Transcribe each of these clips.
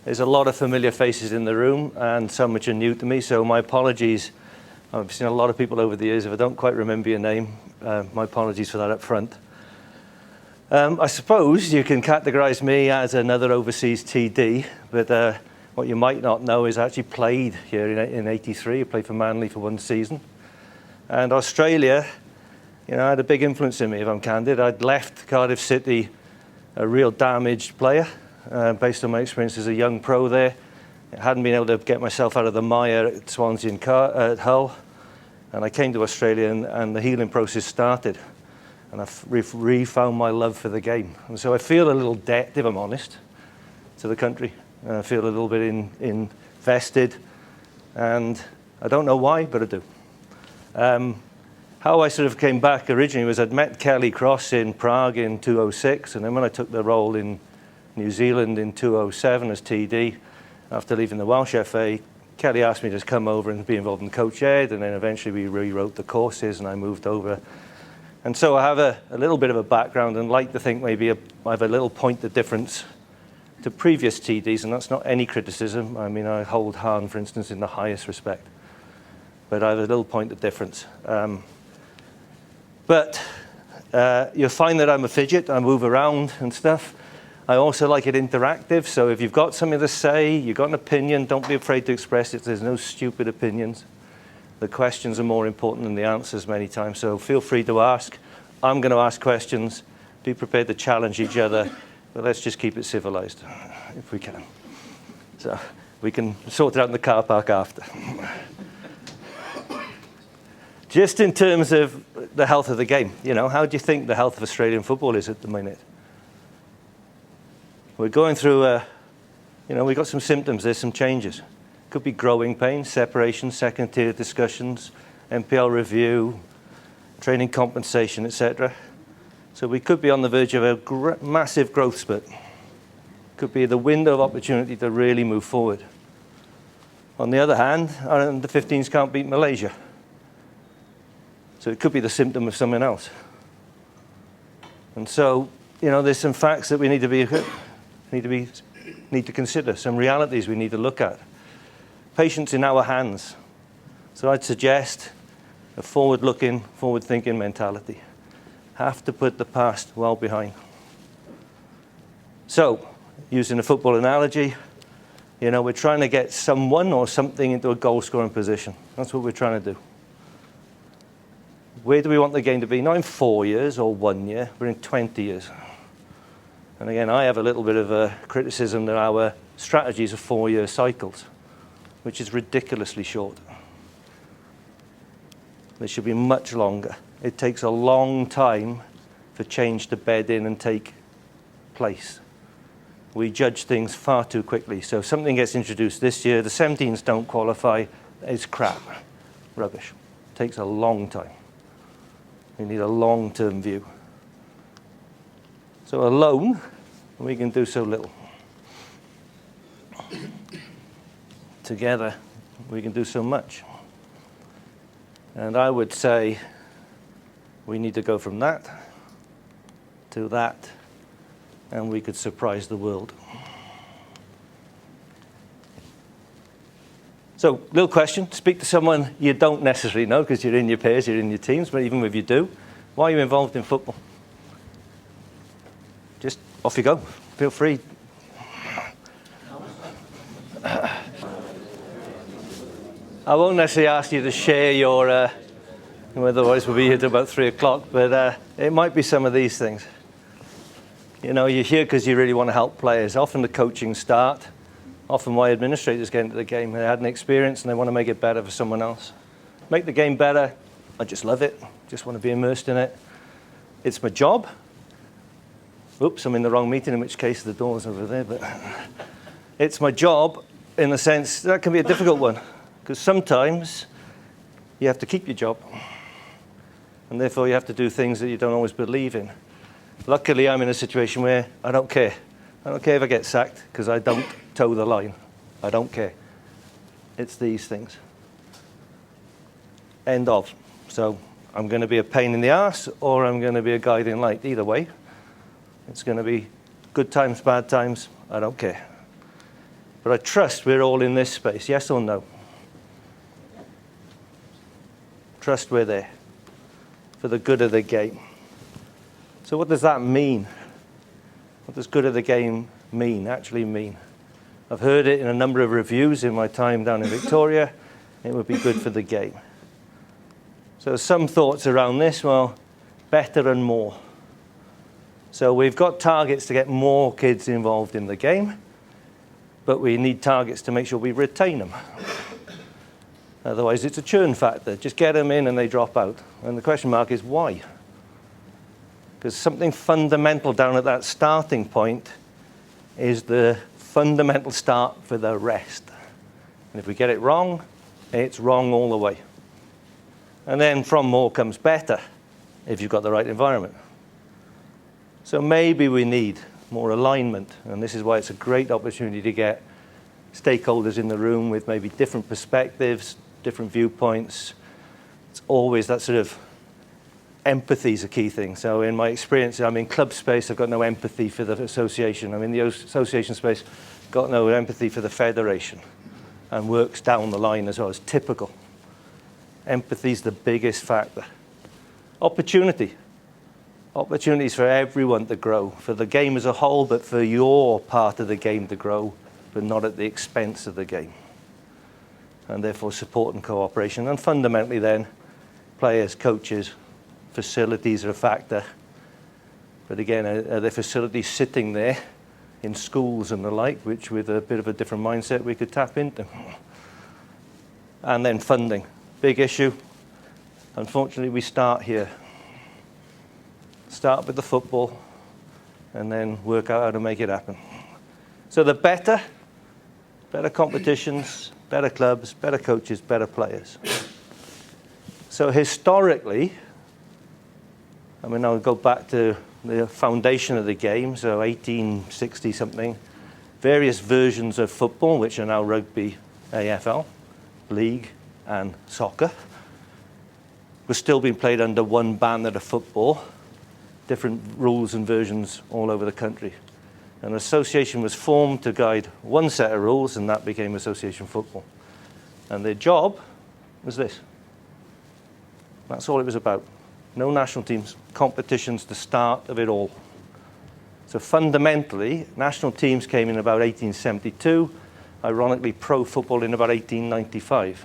There's a lot of familiar faces in the room, and some which are new to me, so my apologies. I've seen a lot of people over the years. If I don't quite remember your name, my apologies for that up front. I suppose you can categorize me as another overseas TD, but what you might not know is I actually played here in '83. I played for Manly for 1 season. And Australia, had a big influence in me, if I'm candid. I'd left Cardiff City a real damaged player, based on my experience as a young pro there. I hadn't been able to get myself out of the mire at Swansea and at Hull. And I came to Australia, and the healing process started. And I've re-found my love for the game. And so I feel a little debt, if I'm honest, to the country. I feel a little bit invested. And I don't know why, but I do. How I sort of came back originally was I'd met Kelly Cross in Prague in 2006, and then when I took the role in New Zealand in 2007 as TD, after leaving the Welsh FA, Kelly asked me to come over and be involved in coach ed, and then eventually we rewrote the courses and I moved over. And so I have a little bit of a background and like to think maybe I have a little point of difference to previous TDs, and that's not any criticism. I mean, I hold Han, for instance, in the highest respect. But I have a little point of difference. But you'll find that I'm a fidget. I move around and stuff. I also like it interactive. So if you've got something to say, you've got an opinion, don't be afraid to express it. There's no stupid opinions. The questions are more important than the answers many times. So feel free to ask. I'm going to ask questions. Be prepared to challenge each other. But let's just keep it civilized, if we can. So we can sort it out in the car park after. Just in terms of the health of the game, how do you think the health of Australian football is at the minute? We're going through, we've got some symptoms, there's some changes. Could be growing pains, separation, second-tier discussions, NPL review, training compensation, etc. So we could be on the verge of a massive growth spurt. Could be the window of opportunity to really move forward. On the other hand, our under-15s can't beat Malaysia. So it could be the symptom of something else. And so, there's some facts that we need to consider, some realities we need to look at. Patience in our hands. So I'd suggest a forward-looking, forward-thinking mentality. Have to put the past well behind. So, using a football analogy, we're trying to get someone or something into a goal-scoring position. That's what we're trying to do. Where do we want the game to be? Not in 4 years or 1 year, but in 20 years. And again, I have a little bit of a criticism that our strategies are 4-year cycles, which is ridiculously short. They should be much longer. It takes a long time for change to bed in and take place. We judge things far too quickly. So if something gets introduced this year, the 17s don't qualify, it's crap, rubbish. It takes a long time. We need a long-term view. So alone, we can do so little. Together, we can do so much. And I would say we need to go from that to that, and we could surprise the world. So, little question. Speak to someone you don't necessarily know because you're in your pairs, you're in your teams, but even if you do, why are you involved in football? Just off you go. Feel free. I won't necessarily ask you to share your, otherwise we'll be here till about 3 o'clock, but it might be some of these things. You're here because you really want to help players. Often the coaching start. Often why administrators get into the game. They had an experience and they want to make it better for someone else. Make the game better. I just love it. Just want to be immersed in it. It's my job. Oops, I'm in the wrong meeting, in which case the door's over there. But it's my job in the sense that can be a difficult one. Because sometimes you have to keep your job. And therefore you have to do things that you don't always believe in. Luckily, I'm in a situation where I don't care. I don't care if I get sacked because I don't toe the line. I don't care. It's these things. End of. So I'm going to be a pain in the arse or I'm going to be a guiding light. Either way, it's going to be good times, bad times. I don't care. But I trust we're all in this space, yes or no? Trust we're there for the good of the game. So what does that mean? What does good of the game actually mean? I've heard it in a number of reviews in my time down in Victoria. It would be good for the game. So some thoughts around this, well, better and more. So we've got targets to get more kids involved in the game, but we need targets to make sure we retain them. Otherwise, it's a churn factor. Just get them in and they drop out. And the question mark is why? Because something fundamental down at that starting point is the fundamental start for the rest. And if we get it wrong, it's wrong all the way. And then from more comes better if you've got the right environment. So maybe we need more alignment. And this is why it's a great opportunity to get stakeholders in the room with maybe different perspectives, different viewpoints. It's always that sort of empathy is a key thing. So in my experience, I'm in club space, I've got no empathy for the association. I'm in the association space, got no empathy for the federation, and works down the line as well. It's typical. Empathy is the biggest factor. Opportunity. Opportunities for everyone to grow, for the game as a whole, but for your part of the game to grow, but not at the expense of the game. And therefore support and cooperation. And fundamentally then, players, coaches, facilities are a factor. But again, are the facilities sitting there in schools and the like, which with a bit of a different mindset we could tap into? And then funding, big issue. Unfortunately, we start here. Start with the football and then work out how to make it happen. So the better competitions, better clubs, better coaches, better players. So historically, I mean, I'll go back to the foundation of the game, so 1860 something, various versions of football, which are now rugby, AFL, league, and soccer, were still being played under one banner of football, different rules and versions all over the country. An association was formed to guide one set of rules, and that became association football. And their job was this. That's all it was about. No national teams, competitions, the start of it all. So fundamentally, national teams came in about 1872, ironically pro football in about 1895.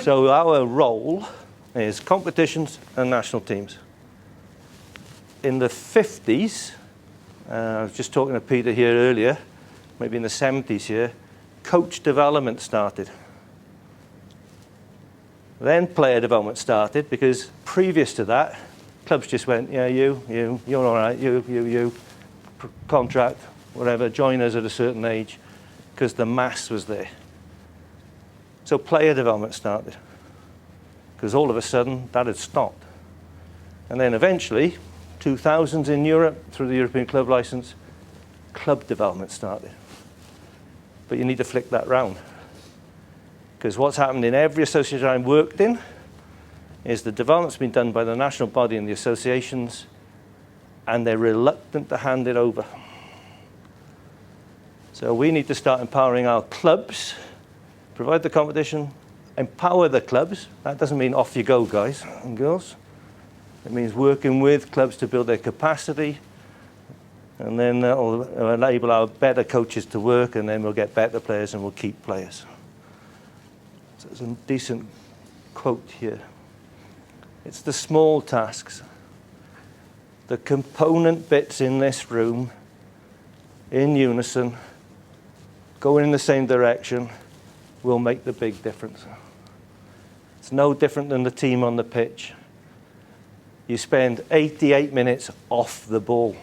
So our role is competitions and national teams. In the 50s, I was just talking to Peter here earlier, maybe in the 70s here, coach development started. Then player development started, because previous to that, clubs just went, yeah, you're all right, you, contract, whatever, join us at a certain age, because the mass was there. So player development started, because all of a sudden that had stopped. And then eventually, 2000s in Europe, through the European Club License, club development started. But you need to flick that round. Because what's happened in every association I've worked in is the development's been done by the national body and the associations, and they're reluctant to hand it over. So we need to start empowering our clubs, provide the competition, empower the clubs. That doesn't mean off you go, guys and girls. It means working with clubs to build their capacity, and then that'll enable our better coaches to work, and then we'll get better players and we'll keep players. So there's a decent quote here. It's the small tasks, the component bits in this room, in unison, going in the same direction, will make the big difference. It's no different than the team on the pitch. You spend 88 minutes off the ball.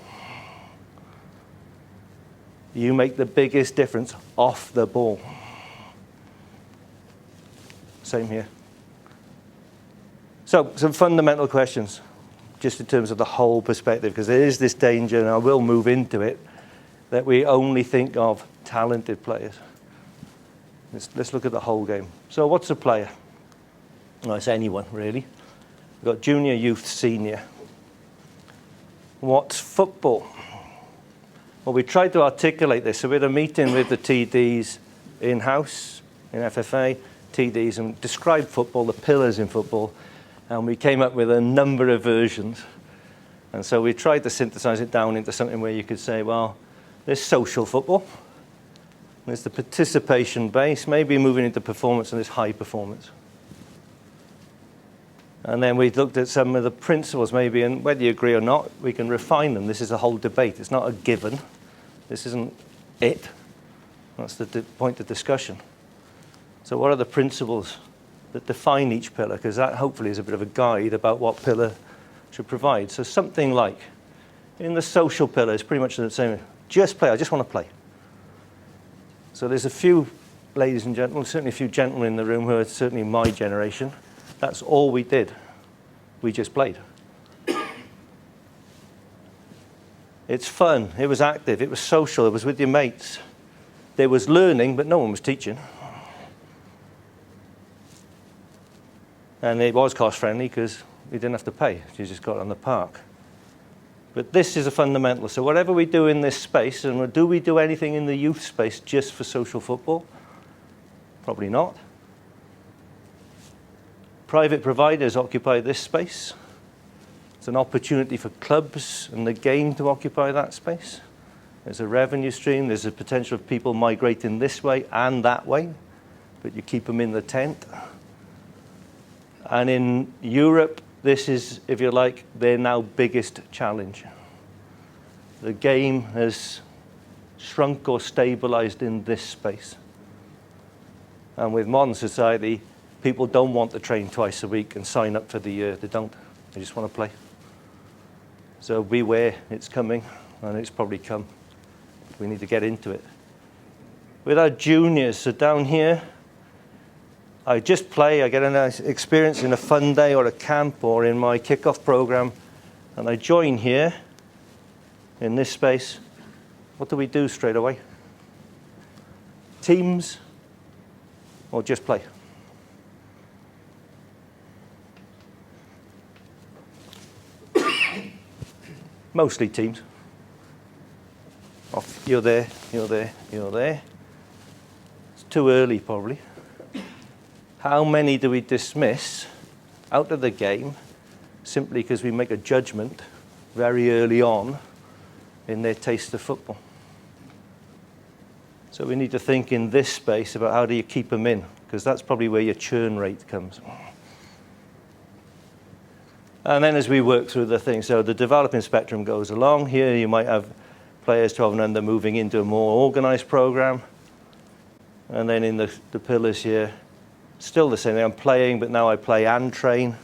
You make the biggest difference off the ball. Same here. So, some fundamental questions, just in terms of the whole perspective, because there is this danger, and I will move into it, that we only think of talented players. Let's look at the whole game. So what's a player? Well, it's anyone, really. We've got junior, youth, senior. What's football? Well, we tried to articulate this. So we had a meeting with the TDs in-house, in FFA, TDs, and described football, the pillars in football, and we came up with a number of versions. And so we tried to synthesize it down into something where you could say, well, there's social football, there's the participation base, maybe moving into performance, and there's high performance. And then we looked at some of the principles maybe, and whether you agree or not, we can refine them. This is a whole debate. It's not a given. This isn't it. That's the point of discussion. So what are the principles that define each pillar? Because that hopefully is a bit of a guide about what pillar should provide. So something like, in the social pillar, it's pretty much the same. Just play. I just want to play. So there's a few ladies and gentlemen, certainly a few gentlemen in the room who are certainly my generation. That's all we did. We just played. It's fun. It was active. It was social. It was with your mates. There was learning, but no one was teaching. And it was cost-friendly because you didn't have to pay. You just got on the park. But this is a fundamental. So whatever we do in this space, and do we do anything in the youth space just for social football? Probably not. Private providers occupy this space. It's an opportunity for clubs and the game to occupy that space. There's a revenue stream. There's a potential of people migrating this way and that way, but you keep them in the tent. And in Europe, this is, if you like, their now biggest challenge. The game has shrunk or stabilized in this space. And with modern society, people don't want to train twice a week and sign up for the year. They don't. They just want to play. So beware, it's coming, and it's probably come. We need to get into it. With our juniors, so down here, I just play. I get a nice experience in a fun day or a camp or in my kickoff program, and I join here in this space. What do we do straight away? Teams or just play? Mostly teams. Off, you're there, you're there, you're there. It's too early, probably. How many do we dismiss out of the game simply because we make a judgment very early on in their taste of football? So we need to think in this space about how do you keep them in, because that's probably where your churn rate comes. And then as we work through the thing, so the developing spectrum goes along. Here you might have players 12 and under moving into a more organized program. And then in the pillars here, still the same thing. I'm playing, but now I play and train.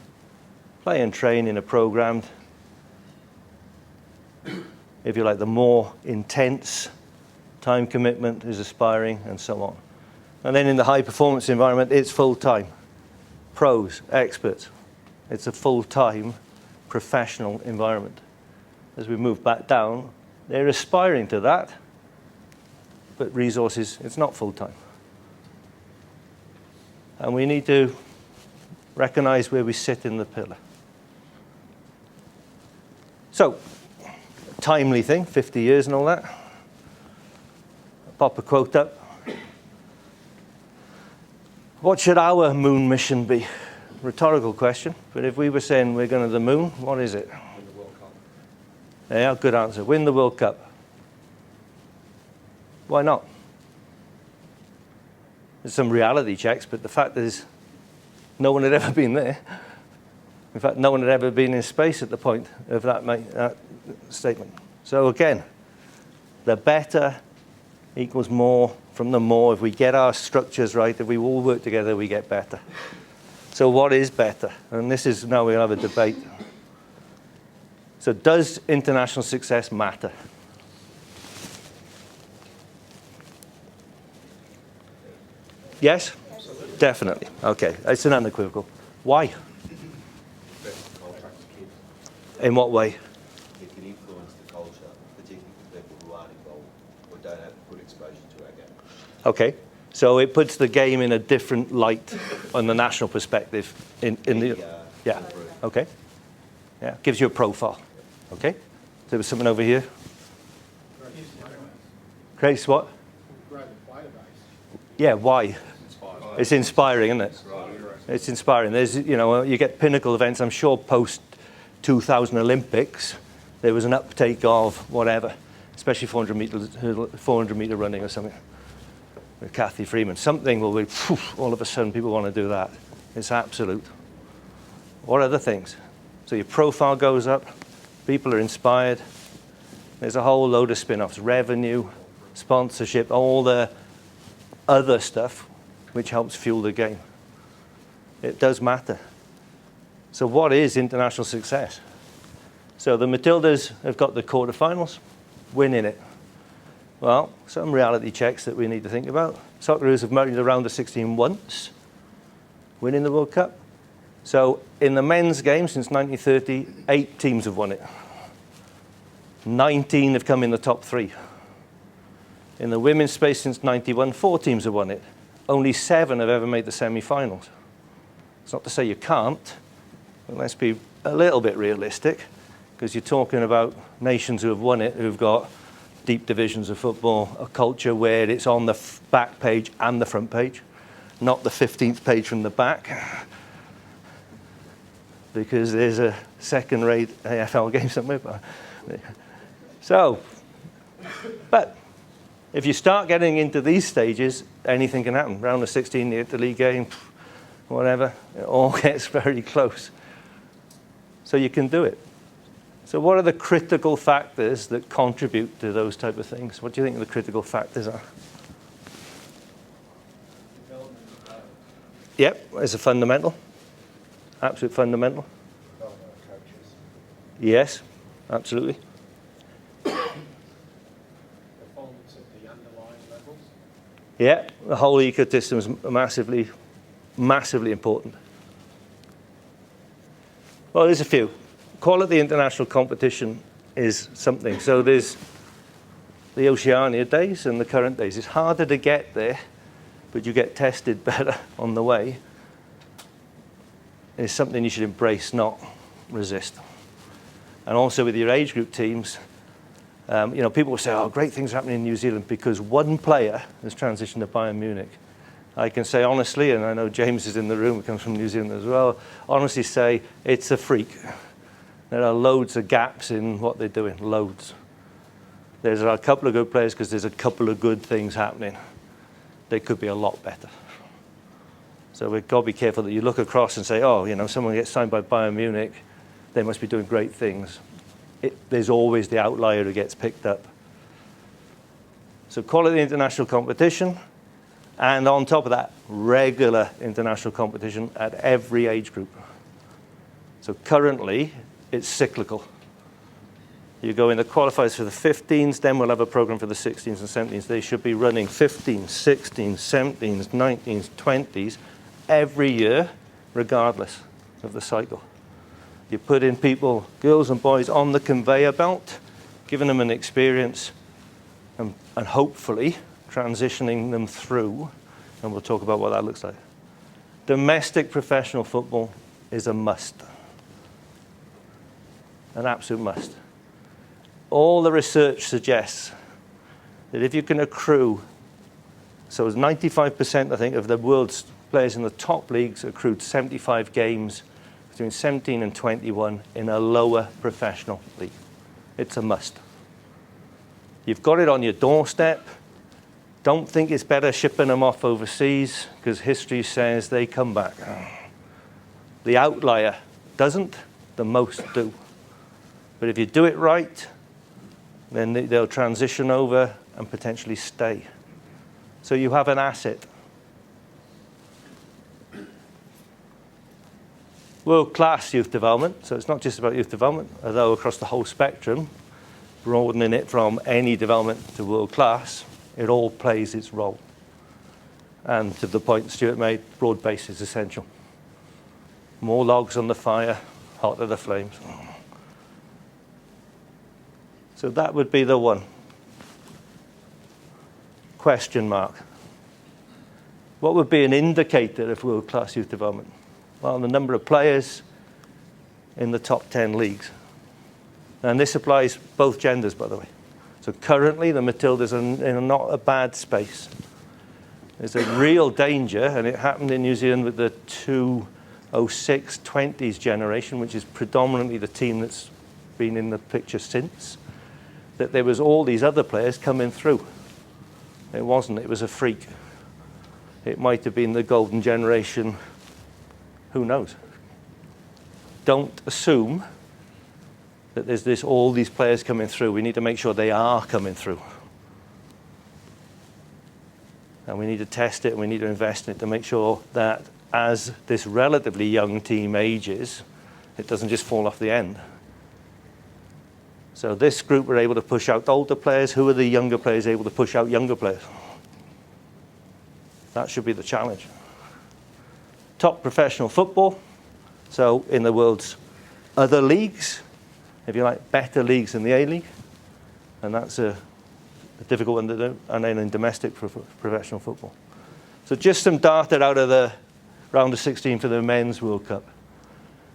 Play and train in a programmed, if you like, the more intense time commitment is aspiring, and so on. And then in the high performance environment, it's full-time. Pros, experts. It's a full-time professional environment. As we move back down, they're aspiring to that, but resources, it's not full-time. And we need to recognize where we sit in the pillar. So, timely thing, 50 years and all that. Pop a quote up. What should our moon mission be? Rhetorical question, but if we were saying we're going to the moon, what is it? Win the World Cup. Yeah, good answer. Win the World Cup. Why not? There's some reality checks, but the fact is no one had ever been there. In fact, no one had ever been in space at the point of that statement. So again, the better equals more from the more. If we get our structures right, if we all work together, we get better. So what is better? And this is, now we'll have a debate. So does international success matter? Yes? Absolutely. Definitely. Okay, it's an unequivocal. Why? Best culture to keep. In what way? It can influence the culture, particularly for people who aren't involved or don't have good exposure to our game. Okay, so it puts the game in a different light on the national perspective. Yeah. Okay. Yeah, gives you a profile. Okay. There was something over here. Creates what? Yeah, why? It's inspiring, isn't it? It's inspiring. There's, you know, you get pinnacle events. I'm sure post 2000 Olympics, there was an uptake of whatever, especially 400 meter running or something with Kathy Freeman. Something will be, all of a sudden people want to do that. It's absolute. What other things? So your profile goes up, people are inspired. There's a whole load of spin-offs, revenue, sponsorship, all the other stuff which helps fuel the game. It does matter. So what is international success? So the Matildas have got the quarterfinals, winning it. Well, some reality checks that we need to think about. Socceroos have made the round of 16 once, winning the World Cup. So in the men's game since 1930, 8 teams have won it. 19 have come in the top 3. In the women's space since 91, 4 teams have won it. Only 7 have ever made the semi-finals. It's not to say you can't, but let's be a little bit realistic, because you're talking about nations who have won it, who've got deep divisions of football, a culture where it's on the back page and the front page, not the 15th page from the back, because there's a second-rate AFL game somewhere. So, but if you start getting into these stages, anything can happen. Round of 16, the Italy game, whatever, it all gets very close. So you can do it. So what are the critical factors that contribute to those type of things? What do you think the critical factors are? Yep, it's a fundamental. Absolute fundamental. Yes, absolutely. Yeah, the whole ecosystem is massively, massively important. Well, there's a few. Quality international competition is something. So there's the Oceania days and the current days. It's harder to get there, but you get tested better on the way. It's something you should embrace, not resist. And also with your age group teams, you know, people will say, oh, great things are happening in New Zealand because one player has transitioned to Bayern Munich. I can say honestly, and I know James is in the room, he comes from New Zealand as well, honestly say it's a freak. There are loads of gaps in what they're doing, loads. There's a couple of good players because there's a couple of good things happening. They could be a lot better. So we've got to be careful that you look across and say, oh, you know, someone gets signed by Bayern Munich, they must be doing great things. There's always the outlier who gets picked up. So quality international competition, and on top of that, regular international competition at every age group. So currently, it's cyclical. You go in the qualifiers for the 15s, then we'll have a program for the 16s and 17s. They should be running 15s, 16s, 17s, 19s, 20s every year, regardless of the cycle. You put in people, girls and boys, on the conveyor belt, giving them an experience and hopefully transitioning them through, and we'll talk about what that looks like. Domestic professional football is a must. An absolute must. All the research suggests that if you can accrue, so it's 95%, I think, of the world's players in the top leagues accrued 75 games between 17 and 21 in a lower professional league. It's a must. You've got it on your doorstep. Don't think it's better shipping them off overseas, because history says they come back. The outlier doesn't, the most do. But if you do it right, then they'll transition over and potentially stay. So you have an asset. World-class youth development, so it's not just about youth development, although across the whole spectrum, broadening it from any development to world-class, it all plays its role. And to the point Stuart made, broad base is essential. More logs on the fire, hotter the flames. So that would be the one. Question mark. What would be an indicator of world-class youth development? Well, the number of players in the top 10 leagues. And this applies both genders, by the way. So currently the Matildas are in not a bad space. There's a real danger, and it happened in New Zealand with the 2006-20s generation, which is predominantly the team that's been in the picture since, that there was all these other players coming through. It wasn't, it was a freak. It might have been the golden generation, who knows? Don't assume that there's all these players coming through. We need to make sure they are coming through. And we need to test it, and we need to invest in it to make sure that as this relatively young team ages, it doesn't just fall off the end. So this group were able to push out older players. Who are the younger players able to push out younger players? That should be the challenge. Top professional football. So in the world's other leagues, if you like, better leagues than the A-League. And that's a difficult one to do. And then in domestic professional football. So just some data out of the round of 16 for the Men's World Cup.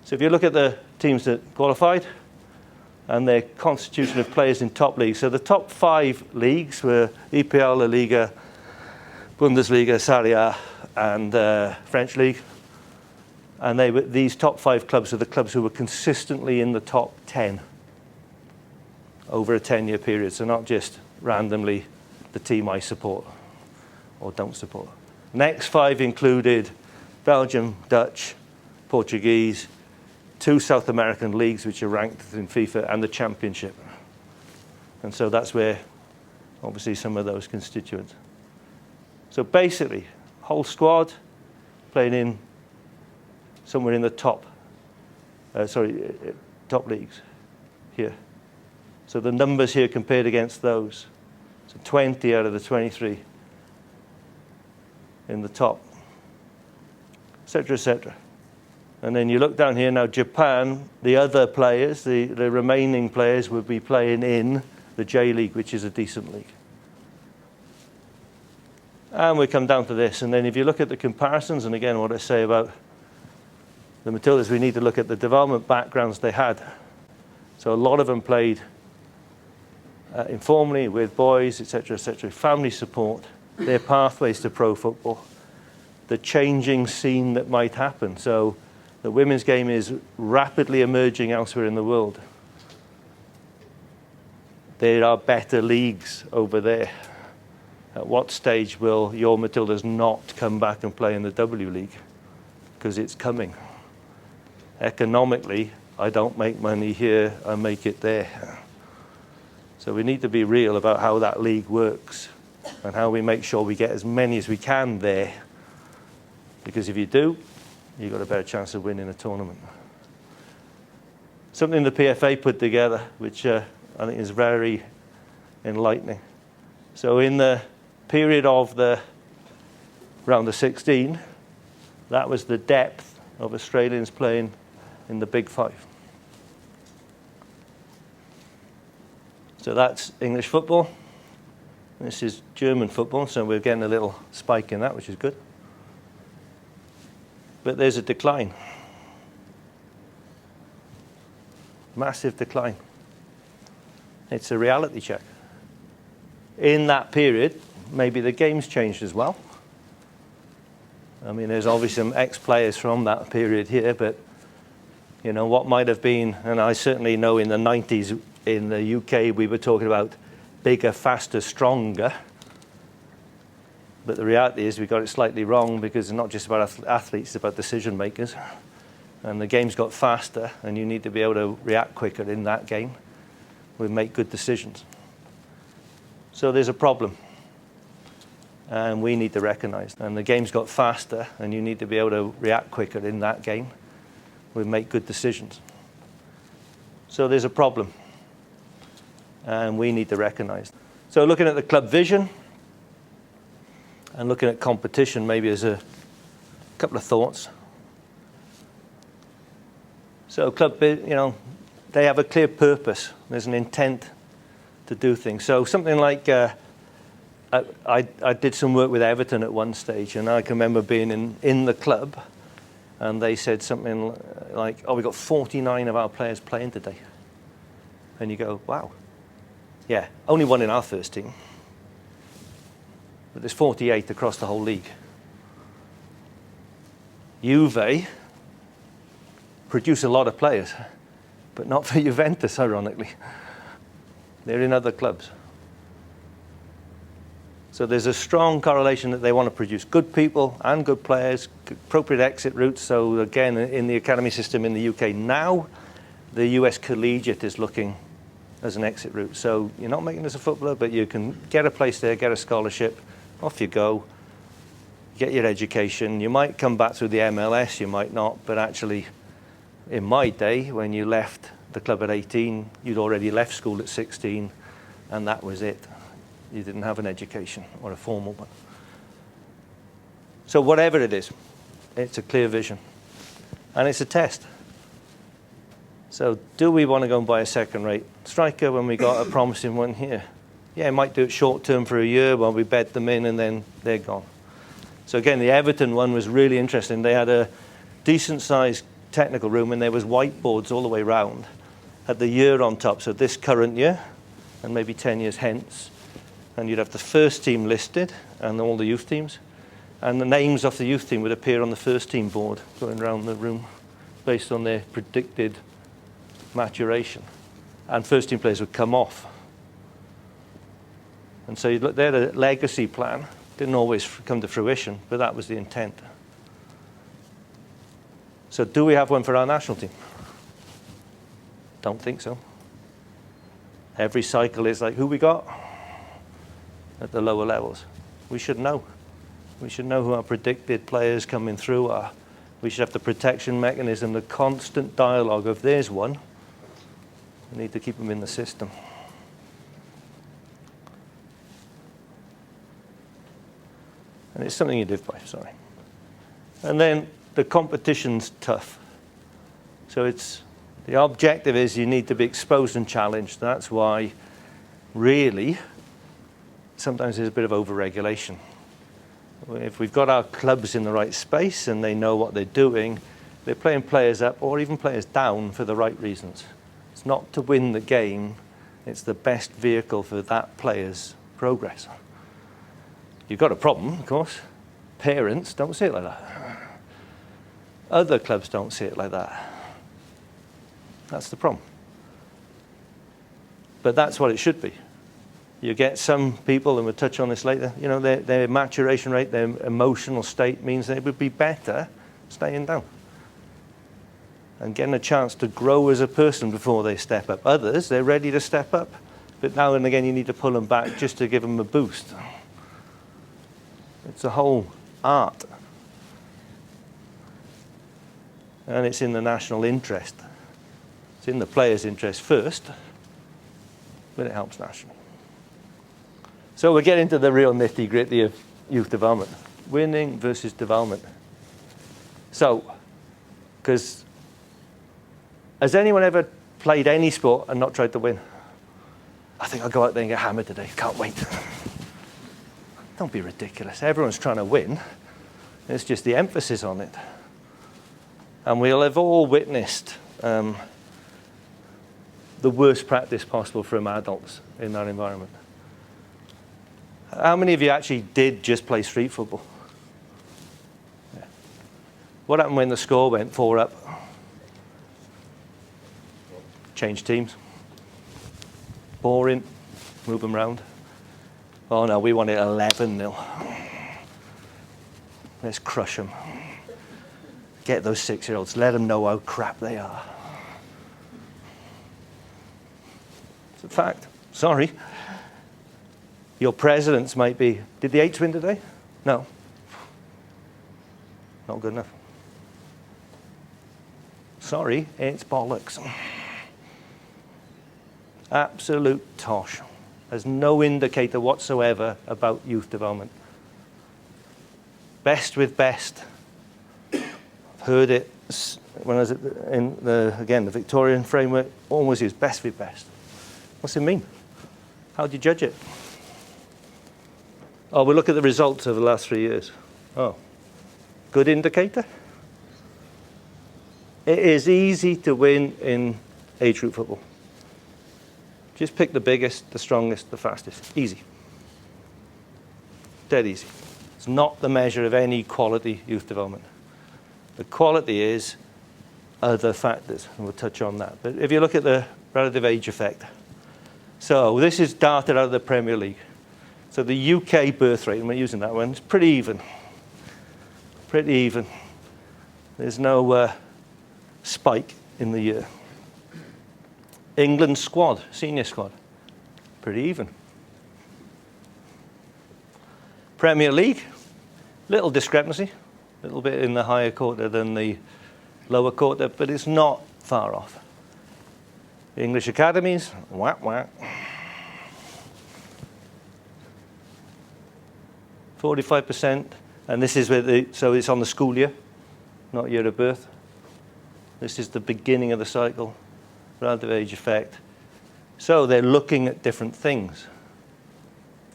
So if you look at the teams that qualified, and their constitution of players in top leagues. So the top 5 leagues were EPL, La Liga, Bundesliga, Serie A, and French League. And these top 5 clubs are the clubs who were consistently in the top 10 over a 10-year period. So not just randomly the team I support or don't support. Next 5 included Belgium, Dutch, Portuguese, 2 South American leagues which are ranked in FIFA, and the championship. And so that's where obviously some of those constituents. So basically, whole squad playing in somewhere in the top leagues here. So the numbers here compared against those. So 20 out of the 23 in the top, etc., etc. And then you look down here now, Japan, the other players, the remaining players would be playing in the J-League, which is a decent league. And we come down to this. And then if you look at the comparisons, and again, what I say about the Matildas, we need to look at the development backgrounds they had. So a lot of them played informally with boys, etc., etc., family support, their pathways to pro football, the changing scene that might happen. So the women's game is rapidly emerging elsewhere in the world. There are better leagues over there. At what stage will your Matildas not come back and play in the W League? Because it's coming. Economically, I don't make money here, I make it there. So we need to be real about how that league works and how we make sure we get as many as we can there. Because if you do, you've got a better chance of winning a tournament. Something the PFA put together, which I think is very enlightening. So in the period of the round of 16, that was the depth of Australians playing in the Big 5. So that's English football. This is German football, so we're getting a little spike in that, which is good. But there's a decline. Massive decline. It's a reality check. In that period, maybe the game's changed as well. I mean, there's obviously some ex-players from that period here, but you know, what might have been, and I certainly know in the 90s in the UK, we were talking about bigger, faster, stronger. But the reality is we got it slightly wrong, because it's not just about athletes, it's about decision makers. And the game's got faster, and you need to be able to react quicker in that game. We make good decisions. So there's a problem, and we need to recognize. And the game's got faster, and you need to be able to react quicker in that game. We make good decisions. So there's a problem, and we need to recognize. So looking at the club vision and looking at competition, maybe as a couple of thoughts. So club, you know, they have a clear purpose. There's an intent to do things. So something like, I did some work with Everton at one stage, and I can remember being in the club, and they said something like, oh, we've got 49 of our players playing today. And you go, wow. Yeah, only one in our first team. But there's 48 across the whole league. Juve produce a lot of players, but not for Juventus, ironically. They're in other clubs. So there's a strong correlation that they want to produce good people and good players, appropriate exit routes. So again, in the academy system in the UK now, the US collegiate is looking as an exit route. So you're not making it as a footballer, but you can get a place there, get a scholarship, off you go, get your education. You might come back through the MLS, you might not, but actually, in my day, when you left the club at 18, you'd already left school at 16, and that was it. You didn't have an education or a formal one. So whatever it is, it's a clear vision. And it's a test. So do we want to go and buy a second-rate striker when we got a promising one here? Yeah, it might do it short-term for a year while we bed them in and then they're gone. So again, the Everton one was really interesting. They had a decent-sized technical room and there was whiteboards all the way round. Had the year on top, so this current year and maybe 10 years hence. And you'd have the first team listed and all the youth teams. And the names of the youth team would appear on the first team board going around the room based on their predicted maturation. And first team players would come off. And so you'd look there, the legacy plan didn't always come to fruition, but that was the intent. So do we have one for our national team? Don't think so. Every cycle is like, who we got? At the lower levels. We should know. We should know who our predicted players coming through are. We should have the protection mechanism, the constant dialogue of there's one. We need to keep them in the system. And it's something you live by, sorry. And then the competition's tough. So it's, the objective is you need to be exposed and challenged. That's why, really, sometimes there's a bit of over-regulation. If we've got our clubs in the right space and they know what they're doing, they're playing players up or even players down for the right reasons. It's not to win the game, it's the best vehicle for that player's progress. You've got a problem, of course. Parents don't see it like that. Other clubs don't see it like that. That's the problem. But that's what it should be. You get some people, and we'll touch on this later, you know, their maturation rate, their emotional state means they would be better staying down and getting a chance to grow as a person before they step up. Others, they're ready to step up, but now and again you need to pull them back just to give them a boost. It's a whole art. And it's in the national interest. It's in the players' interest first, but it helps nationally. So we get into the real nitty-gritty of youth development. Winning versus development. So, because has anyone ever played any sport and not tried to win? I think I'll go out there and get hammered today. Can't wait. Don't be ridiculous. Everyone's trying to win. It's just the emphasis on it. And we'll have all witnessed the worst practice possible from adults in that environment. How many of you actually did just play street football? Yeah. What happened when the score went 4 up? Change teams. Boring. Move them around. Oh no, we want it 11-0. Let's crush them. Get those 6-year-olds. Let them know how crap they are. It's a fact. Sorry. Your presidents might be, did the 8s win today? No. Not good enough. Sorry, it's bollocks. Absolute tosh. There's no indicator whatsoever about youth development. Best with best. I've heard it when I was in the Victorian framework, always used best with best. What's it mean? How do you judge it? Oh, we look at the results over the last 3 years. Oh, good indicator? It is easy to win in age group football. Just pick the biggest, the strongest, the fastest. Easy. Dead easy. It's not the measure of any quality youth development. The quality is other factors, and we'll touch on that. But if you look at the relative age effect, so this is data out of the Premier League. So the UK birth rate, and we're using that one, it's pretty even. Pretty even. There's no spike in the year. England squad, senior squad, pretty even. Premier League, little discrepancy, a little bit in the higher quarter than the lower quarter, but it's not far off. English academies, whack, whack. 45%, and this is where so it's on the school year, not year of birth. This is the beginning of the cycle, relative age effect. So they're looking at different things,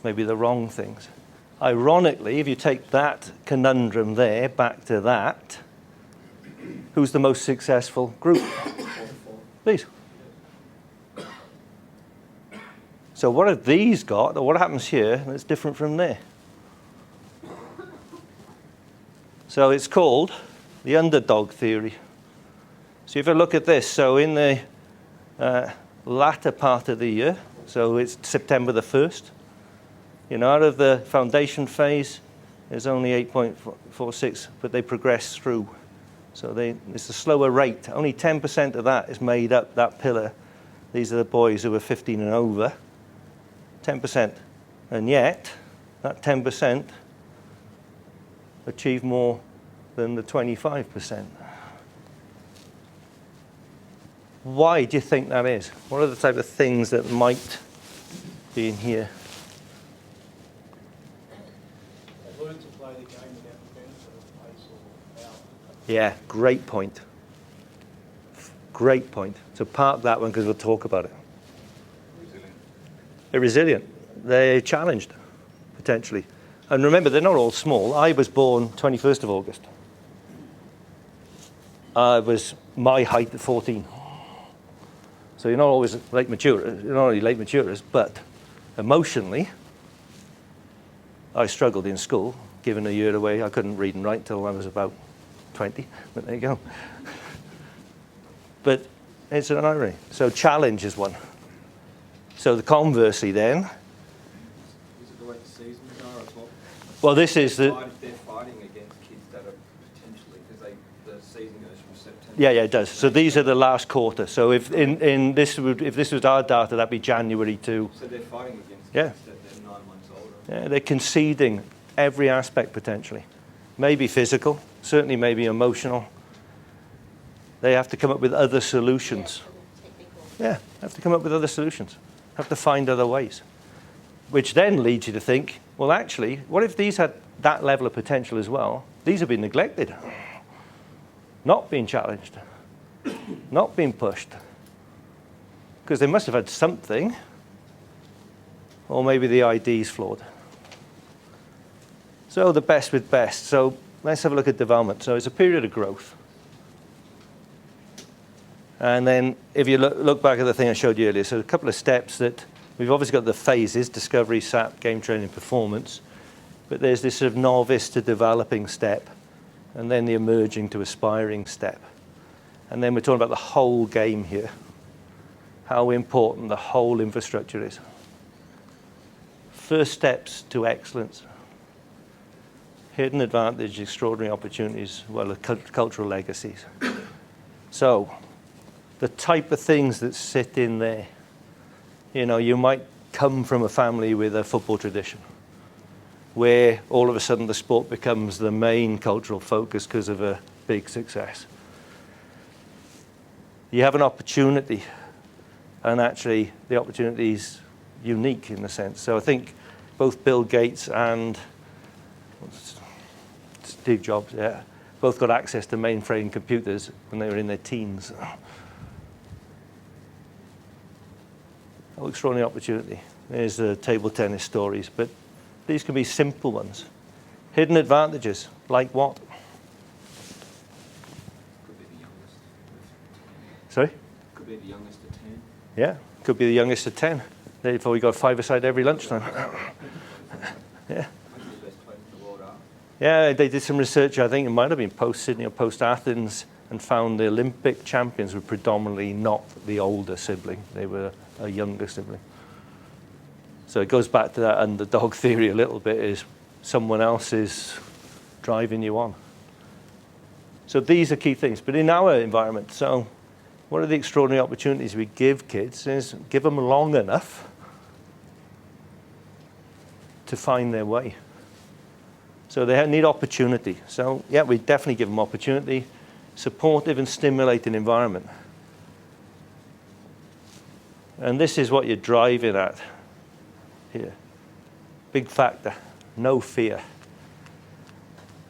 maybe the wrong things. Ironically, if you take that conundrum there back to that, who's the most successful group? Please. So what have these got, or what happens here that's different from there? So it's called the underdog theory. So if you look at this, so in the latter part of the year, so it's September the 1st, out of the foundation phase, there's only 8.46, but they progress through. So it's a slower rate. Only 10% of that is made up, that pillar. These are the boys who are 15 and over. 10%. And yet, that 10% achieve more than the 25%. Why do you think that is? What are the type of things that might be in here? They learn to play the game without the benefit of pace or power. Yeah, great point. Great point. So park that one because we'll talk about it. Resilient. They're resilient. They're challenged, potentially. And remember, they're not all small. I was born 21st of August. I was my height at 14. So you're not always late maturers. You're not only late maturers, but emotionally, I struggled in school, given a year away. I couldn't read and write until I was about 20, but there you go. But it's an irony. So challenge is one. So the conversely then. Is it the way the seasons are as well? Well, this is the. They're fighting against kids that are potentially, because the season goes from September. Yeah, it does. So these are the last quarter. So if if this was our data, that'd be January to. So they're fighting against Yeah. kids that they're 9 months older. Yeah, they're conceding every aspect potentially. Maybe physical, certainly maybe emotional. They have to come up with other solutions. Yeah, have to come up with other solutions. Have to find other ways. Which then leads you to think, well, actually, what if these had that level of potential as well? These have been neglected, not being challenged, not being pushed. Because they must have had something, or maybe the ID's flawed. So the best with best. So let's have a look at development. So it's a period of growth. And then if you look back at the thing I showed you earlier, so a couple of steps that we've obviously got the phases, discovery, SAP, game training, performance. But there's this sort of novice to developing step, and then the emerging to aspiring step. And then we're talking about the whole game here, how important the whole infrastructure is. First steps to excellence. Hidden advantage, extraordinary opportunities, well, cultural legacies. So the type of things that sit in there. You might come from a family with a football tradition where all of a sudden the sport becomes the main cultural focus because of a big success. You have an opportunity, and actually the opportunity is unique in a sense. So I think both Bill Gates and Steve Jobs, both got access to mainframe computers when they were in their teens. Oh, extraordinary opportunity. There's the table tennis stories, but these can be simple ones. Hidden advantages, like what? Could be the youngest. Sorry? Could be the youngest at 10. Yeah, Could be the youngest of 10. Therefore, we got 5-a-side every lunchtime. Yeah. Yeah, they did some research, I think it might have been post-Sydney or post-Athens, and found the Olympic champions were predominantly not the older sibling. They were a younger sibling. So it goes back to that underdog theory a little bit, is someone else is driving you on. So these are key things. But in our environment, so one of the extraordinary opportunities we give kids is give them long enough to find their way. So they need opportunity. So yeah, we definitely give them opportunity, supportive and stimulating environment. And this is what you're driving at here. Big factor, no fear.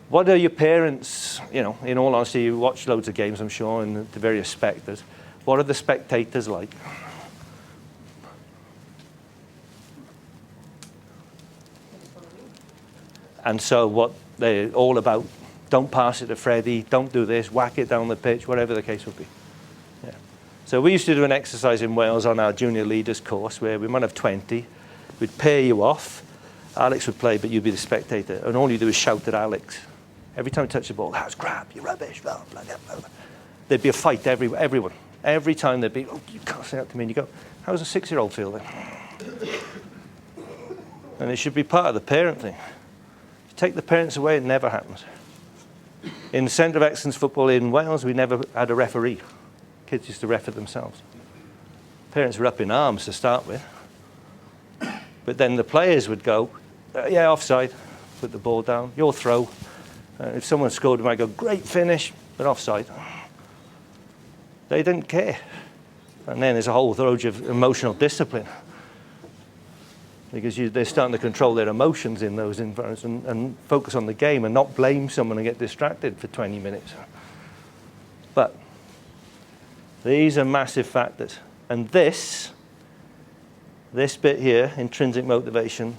What are your parents, you know, in all honesty, you watch loads of games, I'm sure, and the various spectators. What are the spectators like? And so what they're all about, don't pass it to Freddie, don't do this, whack it down the pitch, whatever the case would be. Yeah. So we used to do an exercise in Wales on our junior leaders course where we might have 20. We'd pair you off. Alex would play, but you'd be the spectator. And all you do is shout at Alex. Every time you touch the ball, that's crap, you're rubbish, blah, blah, blah, blah. There'd be a fight, everyone. Every time there'd be, oh, you can't say that to me. And you go, how does a 6-year-old feel then? And it should be part of the parent thing. Take the parents away, it never happens. In the Centre of Excellence Football in Wales, we never had a referee. Kids used to refer themselves. Parents were up in arms to start with. But then the players would go, yeah, offside, put the ball down, your throw. If someone scored, they might go, great finish, but offside. They didn't care. And then there's a whole range of emotional discipline. Because they're starting to control their emotions in those environments and focus on the game and not blame someone and get distracted for 20 minutes. But these are massive factors. And this bit here, intrinsic motivation,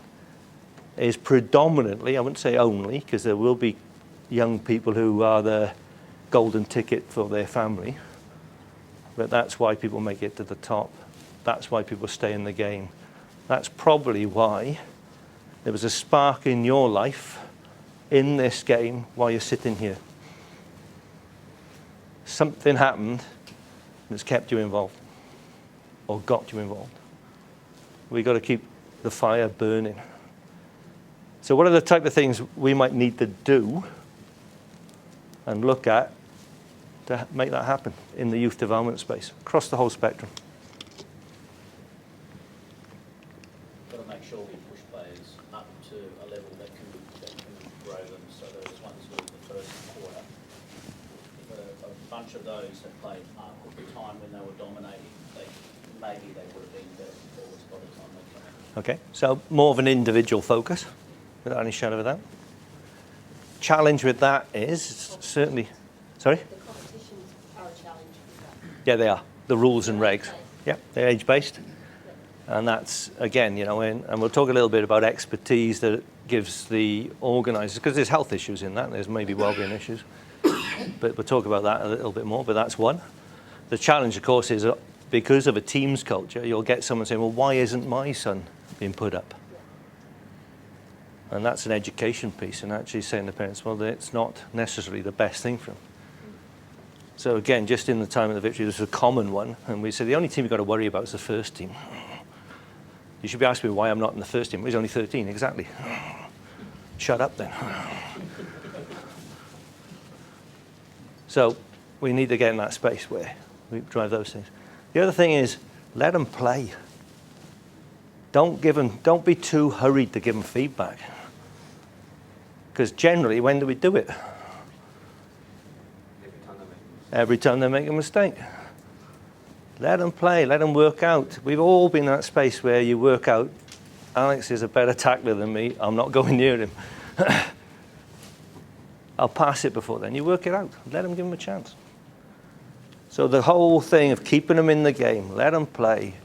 is predominantly, I wouldn't say only, because there will be young people who are the golden ticket for their family. But that's why people make it to the top. That's why people stay in the game. That's probably why there was a spark in your life in this game while you're sitting here. Something happened that's kept you involved or got you involved. We've got to keep the fire burning. So what are the type of things we might need to do and look at to make that happen in the youth development space across the whole spectrum? Make sure we push players up to a level that can grow them. So there was one sort of the first quarter. If a bunch of those that played up at the time when they were dominating, maybe they would have been better forwards by the time they came. Okay, so more of an individual focus, without any shadow of that. Challenge with that is certainly, sorry? The competitions are a challenge with that. Yeah, they are. The rules and regs. Yeah, they're age-based. And that's, again, you know, and we'll talk a little bit about expertise that gives the organisers, because there's health issues in that, there's maybe wellbeing issues. But we'll talk about that a little bit more, but that's one. The challenge, of course, is because of a team's culture, you'll get someone saying, well, why isn't my son being put up? And that's an education piece, and actually saying to parents, well, it's not necessarily the best thing for them. So again, just in the time of the victory, this was a common one, and we said the only team you've got to worry about is the first team. You should be asking me why I'm not in the first team. He's only 13, exactly. Shut up then. So we need to get in that space where we drive those things. The other thing is, let them play. Don't be too hurried to give them feedback. Because generally, when do we do it? Every time they make a mistake. Let them play, let them work out. We've all been in that space where you work out, Alex is a better tackler than me, I'm not going near him. I'll pass it before then. You work it out. Let them give him a chance. So the whole thing of keeping them in the game, let them play,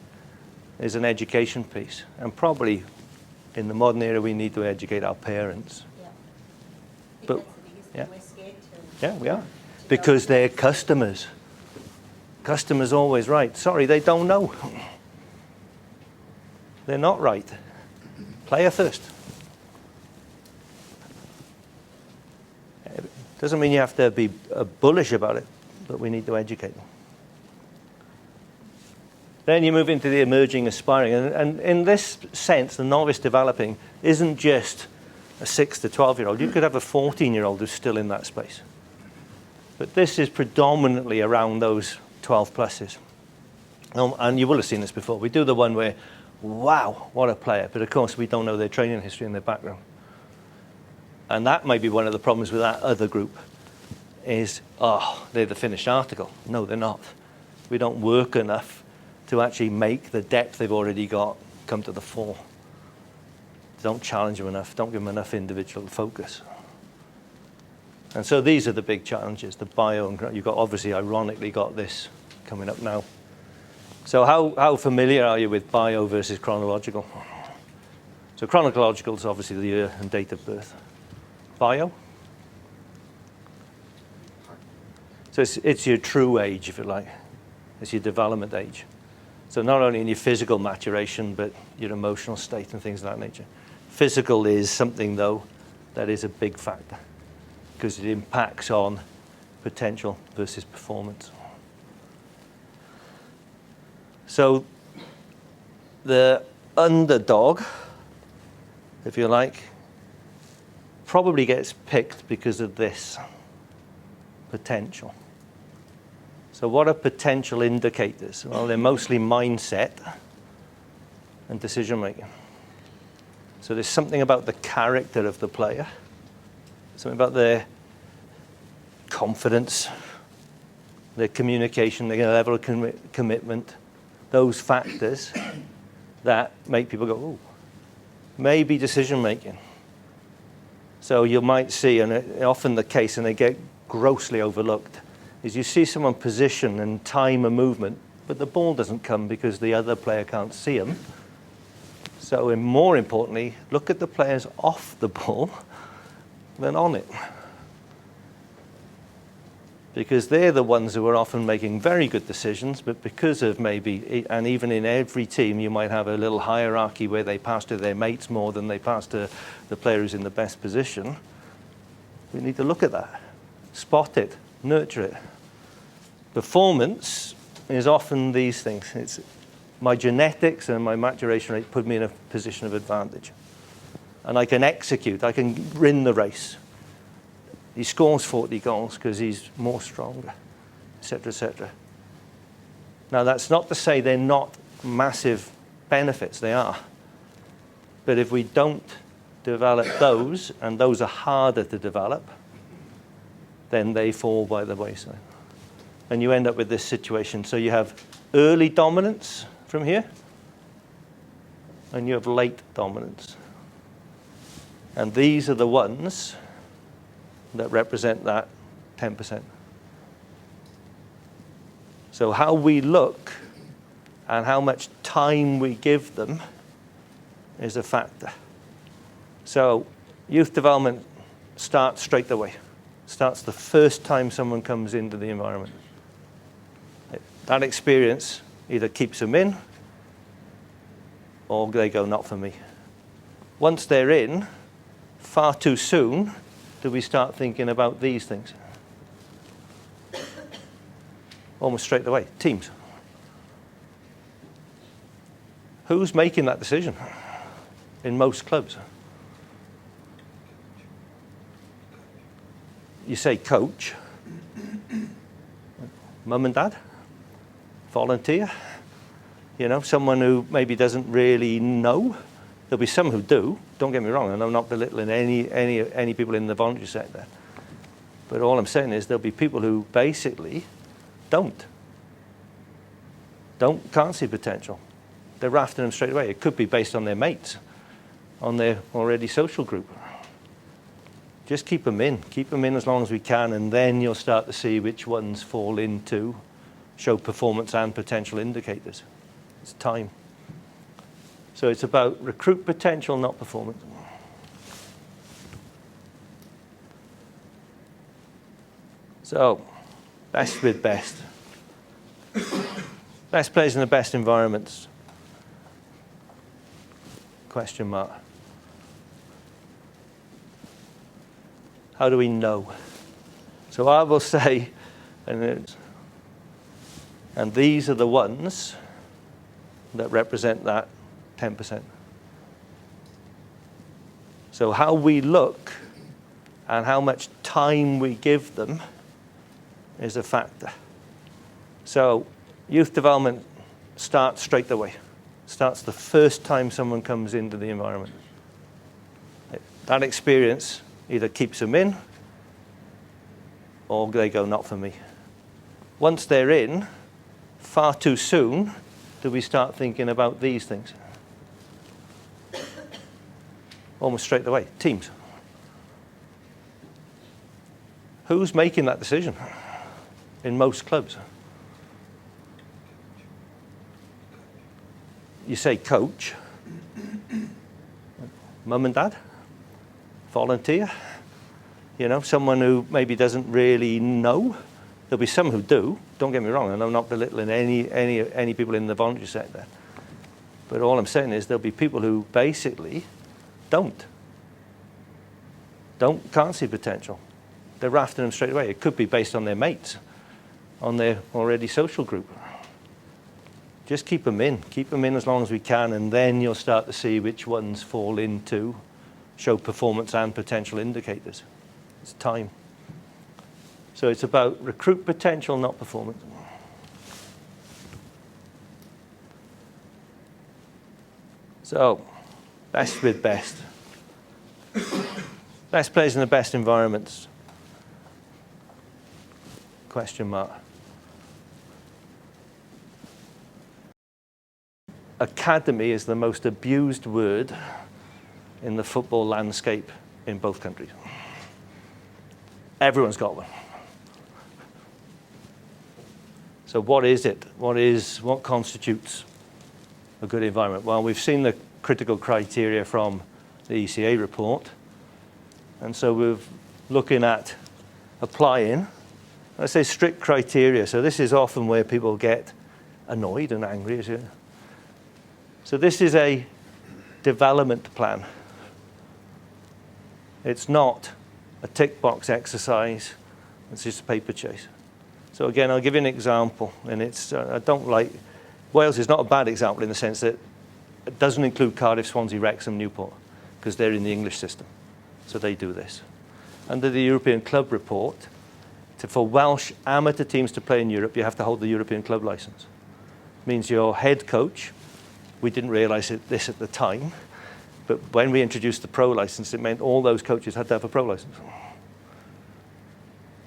is an education piece. And probably in the modern era, we need to educate our parents. Yeah. But, That's the biggest thing we're scared to. Yeah, we are. Because they're customers. Customer's always right. Sorry, they don't know. they're not right. Player first. Doesn't mean you have to be bullish about it, but we need to educate them. Then you move into the emerging, aspiring. And in this sense, the novice developing isn't just a 6 to 12-year-old. You could have a 14-year-old who's still in that space. But this is predominantly around those 12 pluses. And you will have seen this before. We do the one where, wow, what a player. But of course, we don't know their training history and their background. And that might be one of the problems with that other group is, oh, they're the finished article. No, they're not. We don't work enough to actually make the depth they've already got come to the fore. Don't challenge them enough. Don't give them enough individual focus. And so these are the big challenges, the bio, and you've got, obviously, ironically, got this coming up now. So how familiar are you with bio versus chronological? So chronological is obviously the year and date of birth. Bio? So it's your true age, if you like. It's your development age. So not only in your physical maturation, but your emotional state and things of that nature. Physical is something, though, that is a big factor because it impacts on potential versus performance. So the underdog, if you like, probably gets picked because of this potential. So what are potential indicators? Well, they're mostly mindset and decision making. So there's something about the character of the player, something about their confidence, their communication, their level of commitment, those factors that make people go, ooh, maybe decision making. So you might see, and often the case, and they get grossly overlooked, is you see someone position and time a movement, but the ball doesn't come because the other player can't see them. So, and more importantly, look at the players off the ball than on it. Because they're the ones who are often making very good decisions, but because of maybe, and even in every team, you might have a little hierarchy where they pass to their mates more than they pass to the player who's in the best position. We need to look at that, spot it, nurture it. Performance is often these things. It's my genetics and my maturation rate put me in a position of advantage. And I can execute, I can win the race. He scores 40 goals because he's more stronger, et cetera, et cetera. Now, that's not to say they're not massive benefits. They are. But if we don't develop those, and those are harder to develop, then they fall by the wayside. And you end up with this situation. So you have early dominance from here, and you have late dominance. And these are the ones that represent that 10%. So how we look and how much time we give them is a factor. So youth development starts straight away. Starts the first time someone comes into the environment. That experience either keeps them in or they go, not for me. Once they're in, far too soon, do we start thinking about these things? Almost straight away. Teams. Who's making that decision in most clubs? You say coach. Mum and dad? Volunteer? You know, someone who maybe doesn't really know. There'll be some who do, don't get me wrong, and I'm not belittling any people in the voluntary sector. But all I'm saying is there'll be people who basically can't see potential. They're rafting them straight away. It could be based on their mates, on their already social group. Just keep them in as long as we can, and then you'll start to see which ones fall into, show performance and potential indicators. It's time. So it's about recruit potential, not performance. So, best with best. Best players in the best environments. Question mark. How do we know? So I will say, and these are the ones that represent that 10%. So how we look and how much time we give them is a factor. So youth development starts straight away. Starts the first time someone comes into the environment. That experience either keeps them in or they go, not for me. Once they're in, far too soon do we start thinking about these things. Almost straight away, teams. Who's making that decision in most clubs? You say coach, mum and dad, volunteer, you know, someone who maybe doesn't really know. There'll be some who do, don't get me wrong, and I'm not belittling any people in the voluntary sector. But all I'm saying is there'll be people who basically can't see potential. They're after them straight away. It could be based on their mates, on their already social group. Just keep them in as long as we can, and then you'll start to see which ones fall into, show performance and potential indicators. It's time. So it's about recruit potential, not performance. So, best with best. Best players in the best environments. Question mark. Academy is the most abused word in the football landscape in both countries. Everyone's got one. So what is it? What constitutes a good environment? Well, we've seen the critical criteria from the ECA report. And so we're looking at applying, let's say, strict criteria. So this is often where people get annoyed and angry. So this is a development plan. It's not a tick box exercise. It's just a paper chase. So again, I'll give you an example, and it's Wales is not a bad example in the sense that it doesn't include Cardiff, Swansea, Wrexham, Newport, because they're in the English system. So they do this. Under the European Club Report, for Welsh amateur teams to play in Europe, you have to hold the European Club license. It means your head coach, we didn't realize this at the time, but when we introduced the pro license, it meant all those coaches had to have a pro license.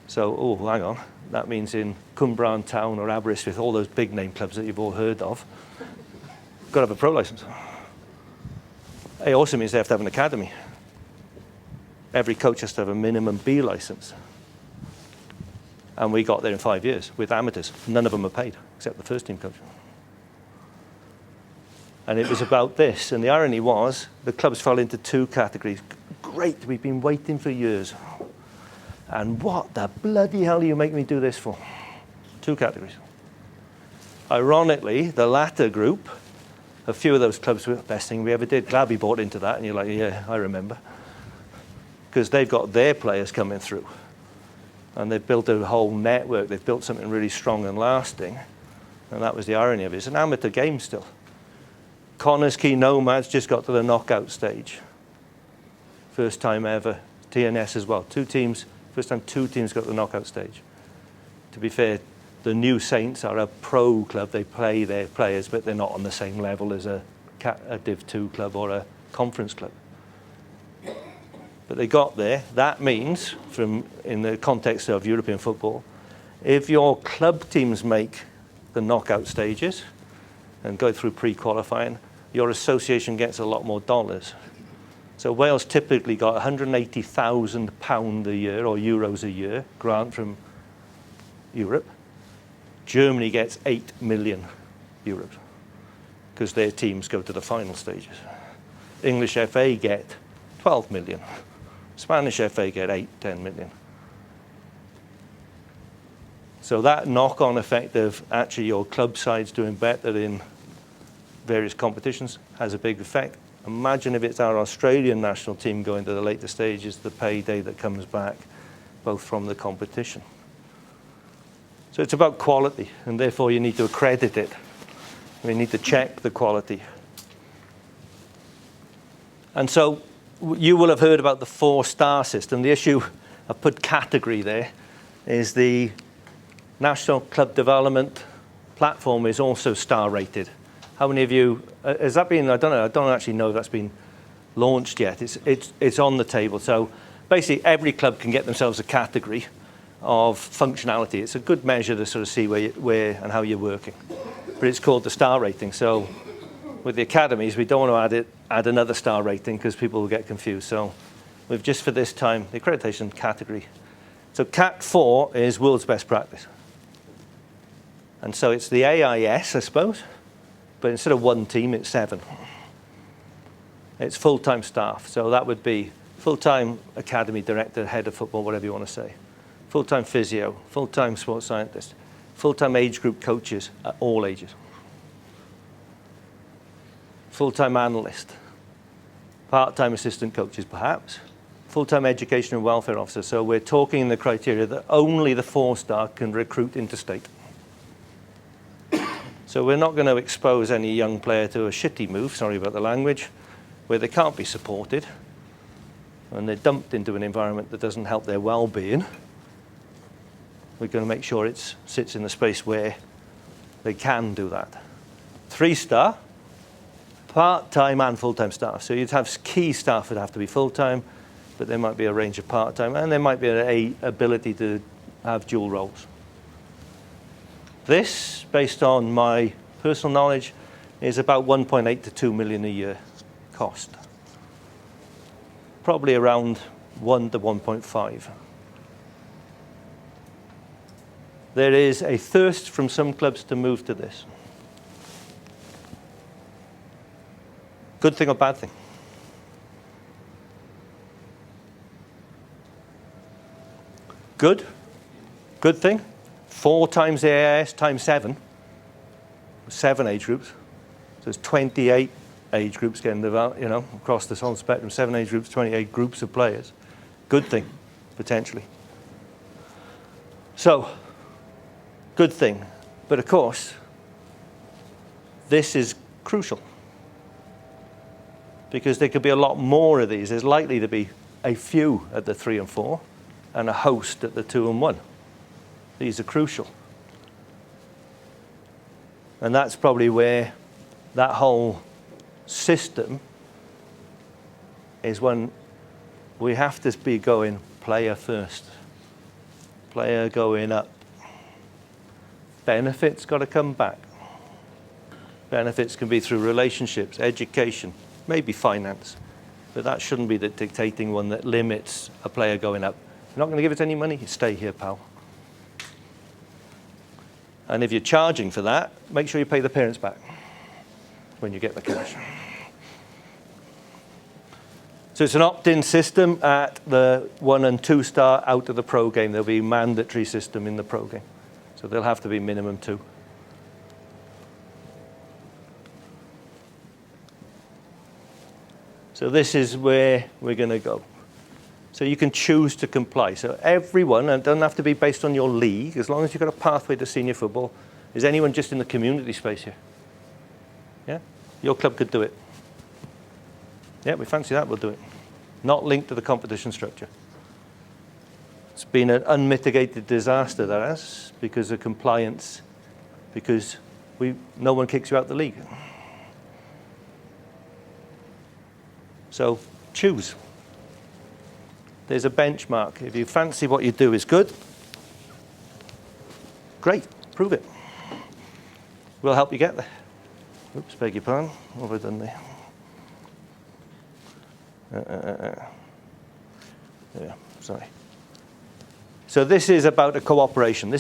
So, hang on, that means in Cwmbran Town or Aberystwyth, all those big name clubs that you've all heard of, got to have a pro license. It also means they have to have an academy. Every coach has to have a minimum B license. And we got there in 5 years with amateurs. None of them are paid, except the first team coach. And it was about this. And the irony was, the clubs fell into two categories. Great, we've been waiting for years. And what the bloody hell are you making me do this for? Two categories. Ironically, the latter group, a few of those clubs were the best thing we ever did. Glad we bought into that. And you're like, yeah, I remember. Because they've got their players coming through. And they've built a whole network. They've built something really strong and lasting. And that was the irony of it. It's an amateur game still. Connors Key Nomads just got to the knockout stage. First time ever. TNS as well. First time two teams got to the knockout stage. To be fair, the New Saints are a pro club. They play their players, but they're not on the same level as a Div 2 club or a conference club. But they got there. That means, in the context of European football, if your club teams make the knockout stages and go through pre-qualifying, your association gets a lot more dollars. So Wales typically got £180,000 a year, or euros a year, grant from Europe. Germany gets 8 million euros, because their teams go to the final stages. English FA get 12 million. Spanish FA get 8-10 million. So that knock-on effect of actually your club sides doing better in various competitions has a big effect. Imagine if it's our Australian national team going to the later stages, the payday that comes back, both from the competition. So it's about quality, and therefore you need to accredit it. We need to check the quality. And so you will have heard about the 4-star system. The issue, I've put category there, is the National Club Development Platform is also star rated. How many of you, has that been, I don't actually know if that's been launched yet. It's on the table. So basically every club can get themselves a category of functionality. It's a good measure to sort of see where and how you're working. But it's called the star rating. So with the academies, we don't want to add another star rating because people will get confused. So we've just for this time, the accreditation category. So Cat 4 is world's best practice. And so it's the AIS, I suppose, but instead of 1 team, it's 7. It's full-time staff. So that would be full-time academy director, head of football, whatever you want to say. Full-time physio, full-time sports scientist, full-time age group coaches at all ages. Full-time analyst, part-time assistant coaches perhaps, full-time education and welfare officer. So we're talking in the criteria that only the 4-star can recruit interstate. So we're not going to expose any young player to a shitty move, sorry about the language, where they can't be supported and they're dumped into an environment that doesn't help their well-being. We're going to make sure it sits in the space where they can do that. 3-star, part-time and full-time staff. So you'd have key staff that have to be full-time, but there might be a range of part-time, and there might be an ability to have dual roles. This, based on my personal knowledge, is about 1.8 to 2 million a year cost. Probably around 1 to 1.5. There is a thirst from some clubs to move to this. Good thing or bad thing? Good. Good thing. 4 times the AIS times 7. 7 age groups. So it's 28 age groups getting developed, across this whole spectrum. 7 age groups, 28 groups of players. Good thing, potentially. So, good thing. But of course, this is crucial. Because there could be a lot more of these. There's likely to be a few at the 3 and 4 and a host at the 2 and 1. These are crucial. And that's probably where that whole system is when we have to be going player first. Player going up. Benefits got to come back. Benefits can be through relationships, education, maybe finance. But that shouldn't be the dictating one that limits a player going up. You're not going to give it any money? Stay here, pal. And if you're charging for that, make sure you pay the parents back when you get the cash. So it's an opt-in system at the 1 and 2 star out of the pro game. There'll be a mandatory system in the pro game. So there'll have to be minimum 2. So this is where we're going to go. So you can choose to comply. So everyone, and it doesn't have to be based on your league, as long as you've got a pathway to senior football. Is anyone just in the community space here? Yeah? Your club could do it. Yeah, we fancy that, we'll do it. Not linked to the competition structure. It's been an unmitigated disaster, that has, because of compliance, because no one kicks you out the league. So choose. There's a benchmark. If you fancy what you do is good, great, prove it. We'll help you get there. Oops, beg your pardon. What have I done there? Yeah, sorry. So this is about a cooperation.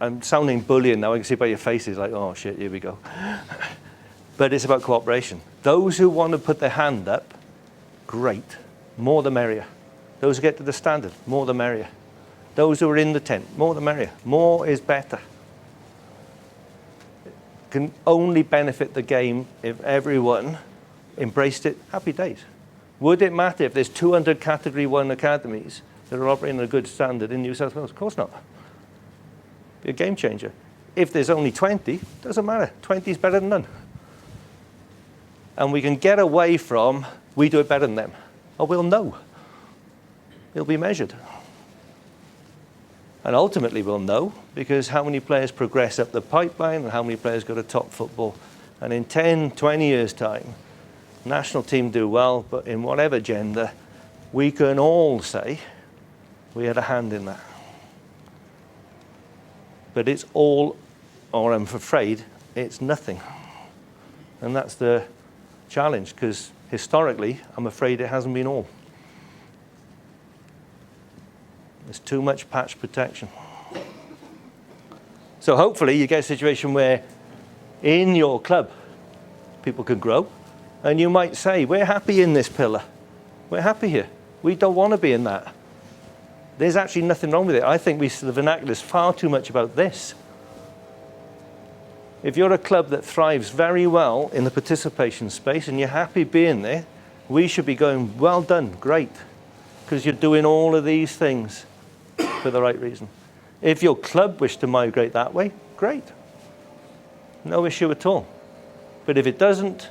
I'm sounding bullying now. I can see by your faces like, oh shit, here we go. But it's about cooperation. Those who want to put their hand up, great, more the merrier. Those who get to the standard, more the merrier. Those who are in the tent, more the merrier. More is better. It can only benefit the game if everyone embraced it, happy days. Would it matter if there's 200 Category 1 academies that are operating at a good standard in New South Wales? Of course not. Be a game changer. If there's only 20, doesn't matter. 20 is better than none. And we can get away from, we do it better than them. Or we'll know. It'll be measured. And ultimately we'll know, because how many players progress up the pipeline and how many players go to top football. And in 10, 20 years' time, national team do well, but in whatever gender, we can all say we had a hand in that. But it's all, or I'm afraid, it's nothing. And that's the challenge, because historically, I'm afraid it hasn't been all. There's too much patch protection. So hopefully you get a situation where in your club, people can grow, and you might say, we're happy in this pillar. We're happy here. We don't want to be in that. There's actually nothing wrong with it. I think the vernacular is far too much about this. If you're a club that thrives very well in the participation space and you're happy being there, we should be going, well done, great, because you're doing all of these things for the right reason. If your club wish to migrate that way, great. No issue at all. But if it doesn't,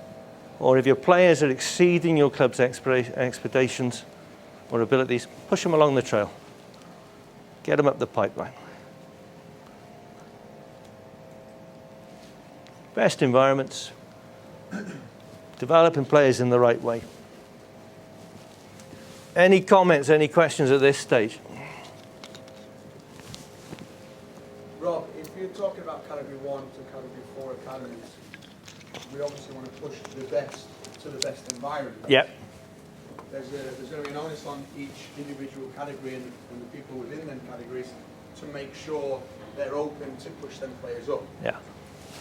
or if your players are exceeding your club's expectations or abilities, push them along the trail. Get them up the pipeline. Best environments, developing players in the right way. Any comments, any questions at this stage? Rob, if you're talking about Category 1 to Category 4 academies, we obviously want to push the best to the best environment. Yep. There's going to be an onus on each individual category and the people within them categories to make sure they're open to push them players up. Yeah.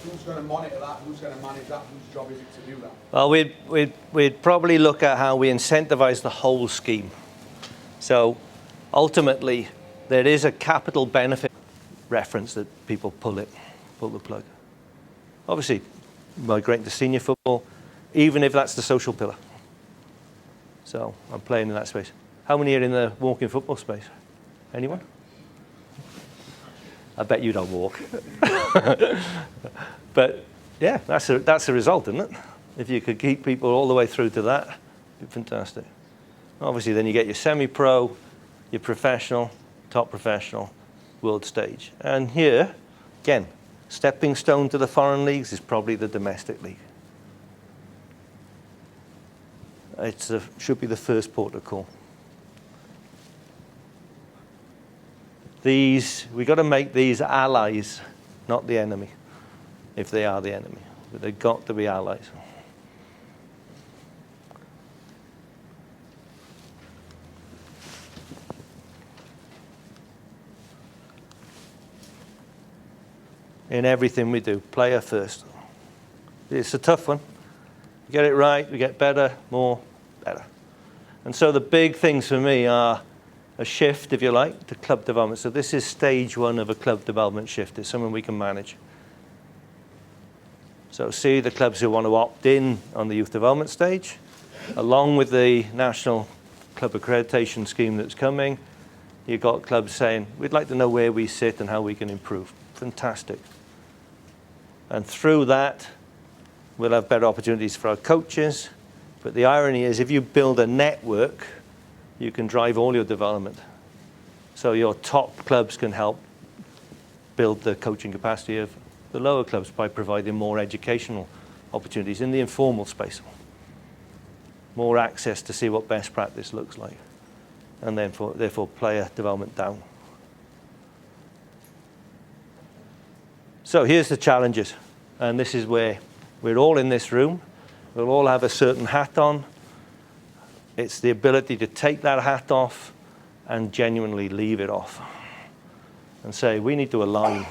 Who's going to monitor that? Who's going to manage that? Whose job is it to do that? Well, we'd probably look at how we incentivize the whole scheme. So ultimately, there is a capital benefit reference that people pull the plug. Obviously, migrating to senior football, even if that's the social pillar. So I'm playing in that space. How many are in the walking football space? Anyone? I bet you don't walk. But yeah, that's a result, isn't it? If you could keep people all the way through to that, it'd be fantastic. Obviously, then you get your semi-pro, your professional, top professional, world stage. And here, again, stepping stone to the foreign leagues is probably the domestic league. It should be the first port of call. We've got to make these allies, not the enemy, if they are the enemy. But they've got to be allies. In everything we do, player first. It's a tough one. We get it right, we get better, more, better. And so the big things for me are a shift, if you like, to club development. So this is stage one of a club development shift. It's something we can manage. So see the clubs who want to opt in on the youth development stage, along with the national club accreditation scheme that's coming. You've got clubs saying, we'd like to know where we sit and how we can improve. Fantastic. And through that, we'll have better opportunities for our coaches. But the irony is, if you build a network, you can drive all your development. So your top clubs can help build the coaching capacity of the lower clubs by providing more educational opportunities in the informal space. More access to see what best practice looks like. And then therefore player development down. So here's the challenges. And this is where we're all in this room. We'll all have a certain hat on. It's the ability to take that hat off and genuinely leave it off. And say, we need to align.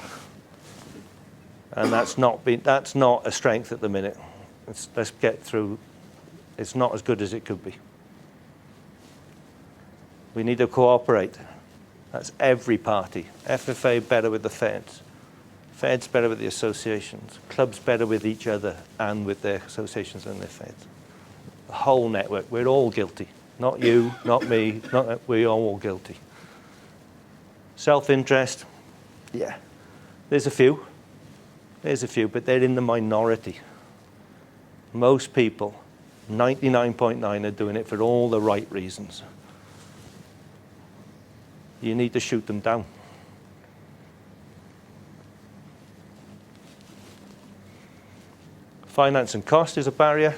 And that's not a strength at the minute. Let's get through. It's not as good as it could be. We need to cooperate. That's every party. FFA better with the feds. Feds better with the associations. Clubs better with each other and with their associations and their feds. The whole network. We're all guilty. Not you, not me, we are all guilty. Self-interest, yeah. There's a few, but they're in the minority. Most people, 99.9, are doing it for all the right reasons. You need to shoot them down. Finance and cost is a barrier.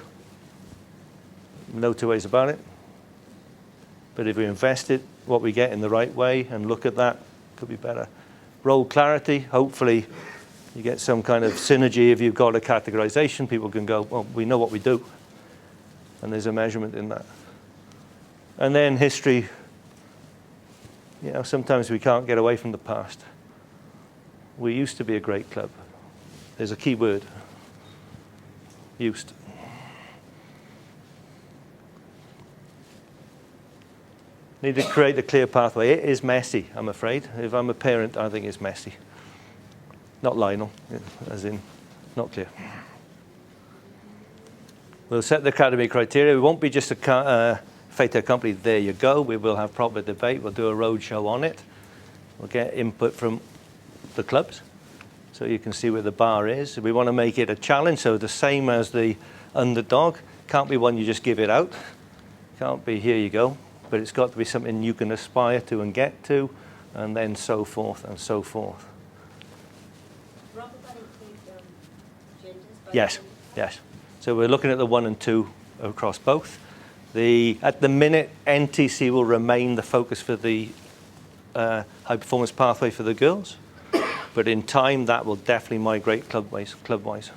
No two ways about it. But if we invest it, what we get in the right way and look at that, could be better. Role clarity, hopefully you get some kind of synergy. If you've got a categorization, people can go, well, we know what we do. And there's a measurement in that. And then history, you know, sometimes we can't get away from the past. We used to be a great club. There's a key word, used. Need to create a clear pathway. It is messy, I'm afraid. If I'm a parent, I think it's messy. Not Lionel, as in not clear. We'll set the academy criteria. We won't be just a fait accompli, there you go. We will have proper debate. We'll do a roadshow on it. We'll get input from the clubs so you can see where the bar is. We want to make it a challenge, so the same as the underdog. Can't be one you just give it out. Can't be, here you go. But it's got to be something you can aspire to and get to, and then so forth and so forth. Rob, will that include genders? Yes, yes. So we're looking at the 1 and 2 across both. At the minute, NTC will remain the focus for the high performance pathway for the girls, but in time that will definitely migrate club-wise.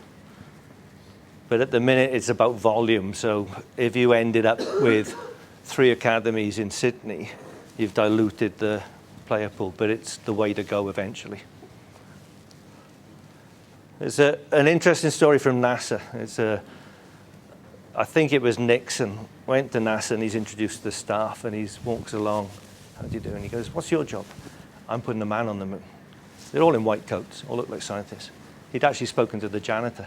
But at the minute, it's about volume. So if you ended up with 3 academies in Sydney, you've diluted the player pool, but it's the way to go eventually. There's an interesting story from NASA. I think it was Nixon went to NASA and he's introduced the staff and he walks along. How do you do? And he goes, what's your job? I'm putting a man on the moon. They're all in white coats, all look like scientists. He'd actually spoken to the janitor.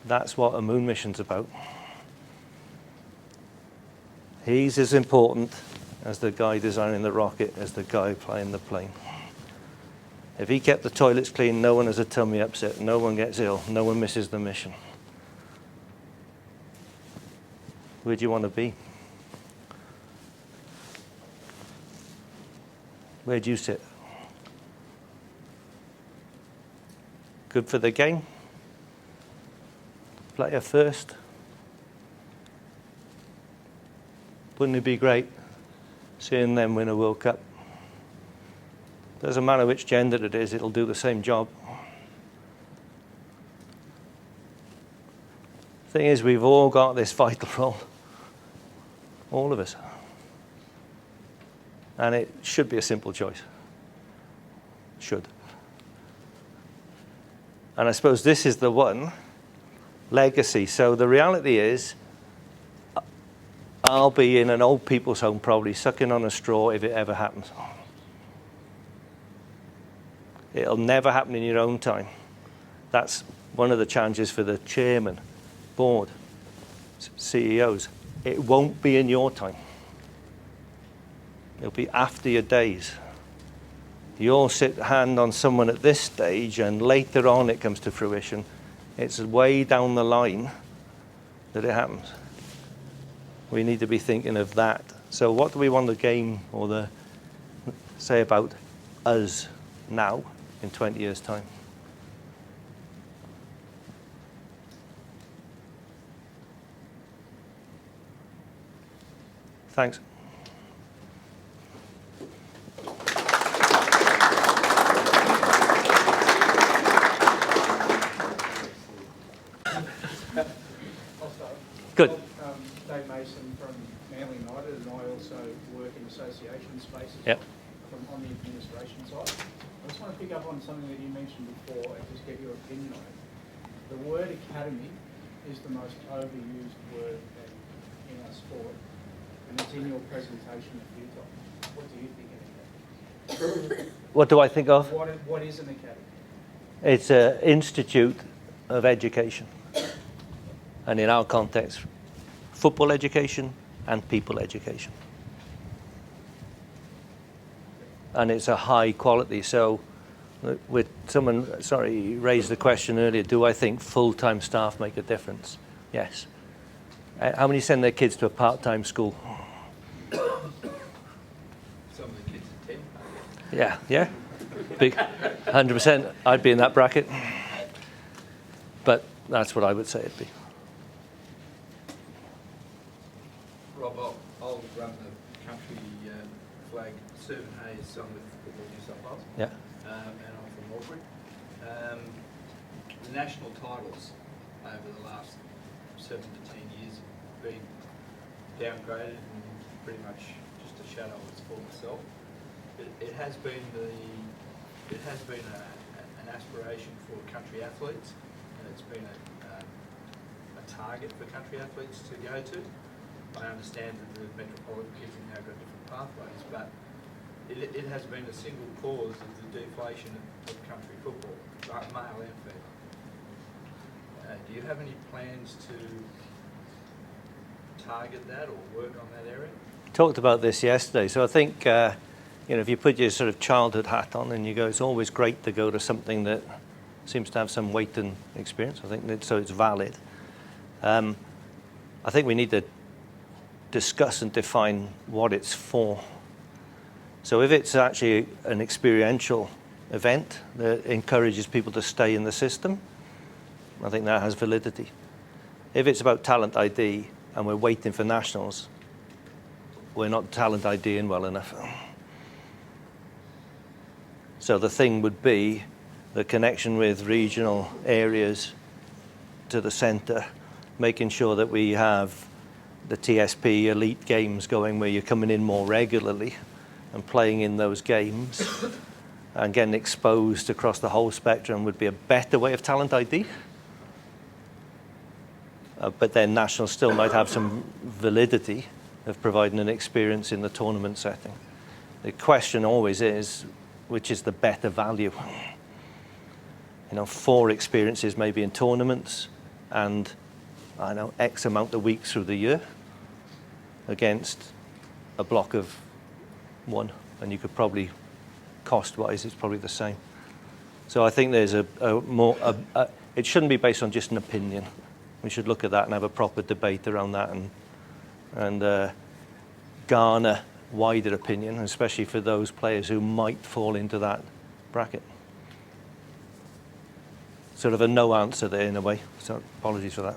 That's what a moon mission's about. He's as important as the guy designing the rocket as the guy flying the plane. If he kept the toilets clean, no one has a tummy upset, no one gets ill, no one misses the mission. Where do you want to be? Where do you sit? Good for the game? Player first? Wouldn't it be great seeing them win a World Cup? Doesn't matter which gender it is, it'll do the same job. Thing is, we've all got this vital role. All of us. And it should be a simple choice. Should. And I suppose this is the one, legacy. So the reality is, I'll be in an old people's home probably, sucking on a straw if it ever happens. It'll never happen in your own time. That's one of the challenges for the chairman, board, CEOs. It won't be in your time. It'll be after your days. You'll sit hand on someone at this stage and later on it comes to fruition. It's way down the line that it happens. We need to be thinking of that. So what do we want the game or say about us now in 20 years' time? Thanks. Good. Dave Mason from Manly United, and I also work in association spaces on the administration side. I just want to pick up on something that you mentioned before and just get your opinion on it. The word academy is the most overused word in our sport, and it's in your presentation a few times. What do you think of an academy? What do I think of? What is an academy? It's an institute of education. And in our context, football education and people education. And it's a high quality. So with someone, raised the question earlier, do I think full-time staff make a difference? Yes. How many send their kids to a part-time school? Some of the kids are 10. Yeah. Big, 100%. I'd be in that bracket. But that's what I would say it'd be. Rob, I'll run the country flag Servant Hayes song with Football New South Wales. Yeah. And I'm from Albury. The national titles over the last 7 to 10 years have been downgraded and pretty much just a shadow of its former self. It has been an aspiration for country athletes, and it's been a target for country athletes to go to. I understand that the metropolitan kids have now got different pathways, but it has been a single cause of the deflation of country football, male and female. Do you have any plans to target that or work on that area? Talked about this yesterday. So I think, if you put your sort of childhood hat on and you go, it's always great to go to something that seems to have some weight and experience. I think that, so it's valid. I think we need to discuss and define what it's for. So if it's actually an experiential event that encourages people to stay in the system, I think that has validity. If it's about talent ID and we're waiting for nationals, we're not talent IDing well enough. So the thing would be the connection with regional areas to the centre, making sure that we have the TSP elite games going where you're coming in more regularly and playing in those games and getting exposed across the whole spectrum would be a better way of talent ID. But then nationals still might have some validity of providing an experience in the tournament setting. The question always is, which is the better value? 4 experiences maybe in tournaments and X amount of weeks through the year against a block of 1, and you could probably, cost-wise, it's probably the same. So I think there's it shouldn't be based on just an opinion. We should look at that and have a proper debate around that and garner wider opinion, especially for those players who might fall into that bracket. Sort of a no answer there in a way, so apologies for that.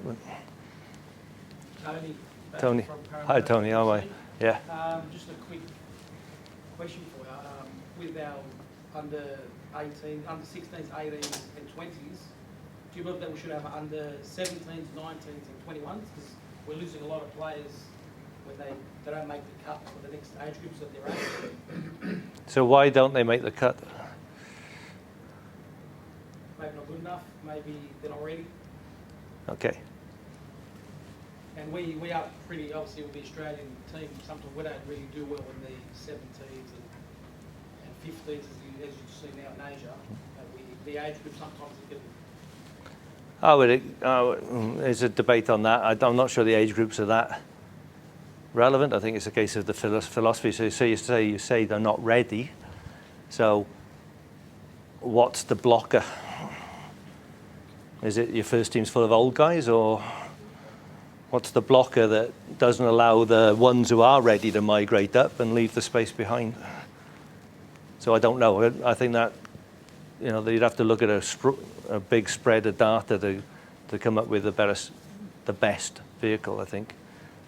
Tony. Hi, Tony. How are you? Yeah. Just a quick question for you. With our under 18, under 16s, 18s, and 20s, do you believe that we should have under 17s, 19s, and 21s? Because we're losing a lot of players when they don't make the cut for the next age groups of their age. So why don't they make the cut? Maybe not good enough. Maybe they're not ready. Okay. And we are pretty, obviously with the Australian team, sometimes we don't really do well in the 17s and 15s as you see now in Asia. The age group sometimes it can... There's a debate on that. I'm not sure the age groups are that relevant. I think it's a case of the philosophy. So you say they're not ready. So what's the blocker? Is it your first team's full of old guys, or what's the blocker that doesn't allow the ones who are ready to migrate up and leave the space behind? So I don't know. I think that you'd have to look at a big spread of data to come up with the best vehicle. I think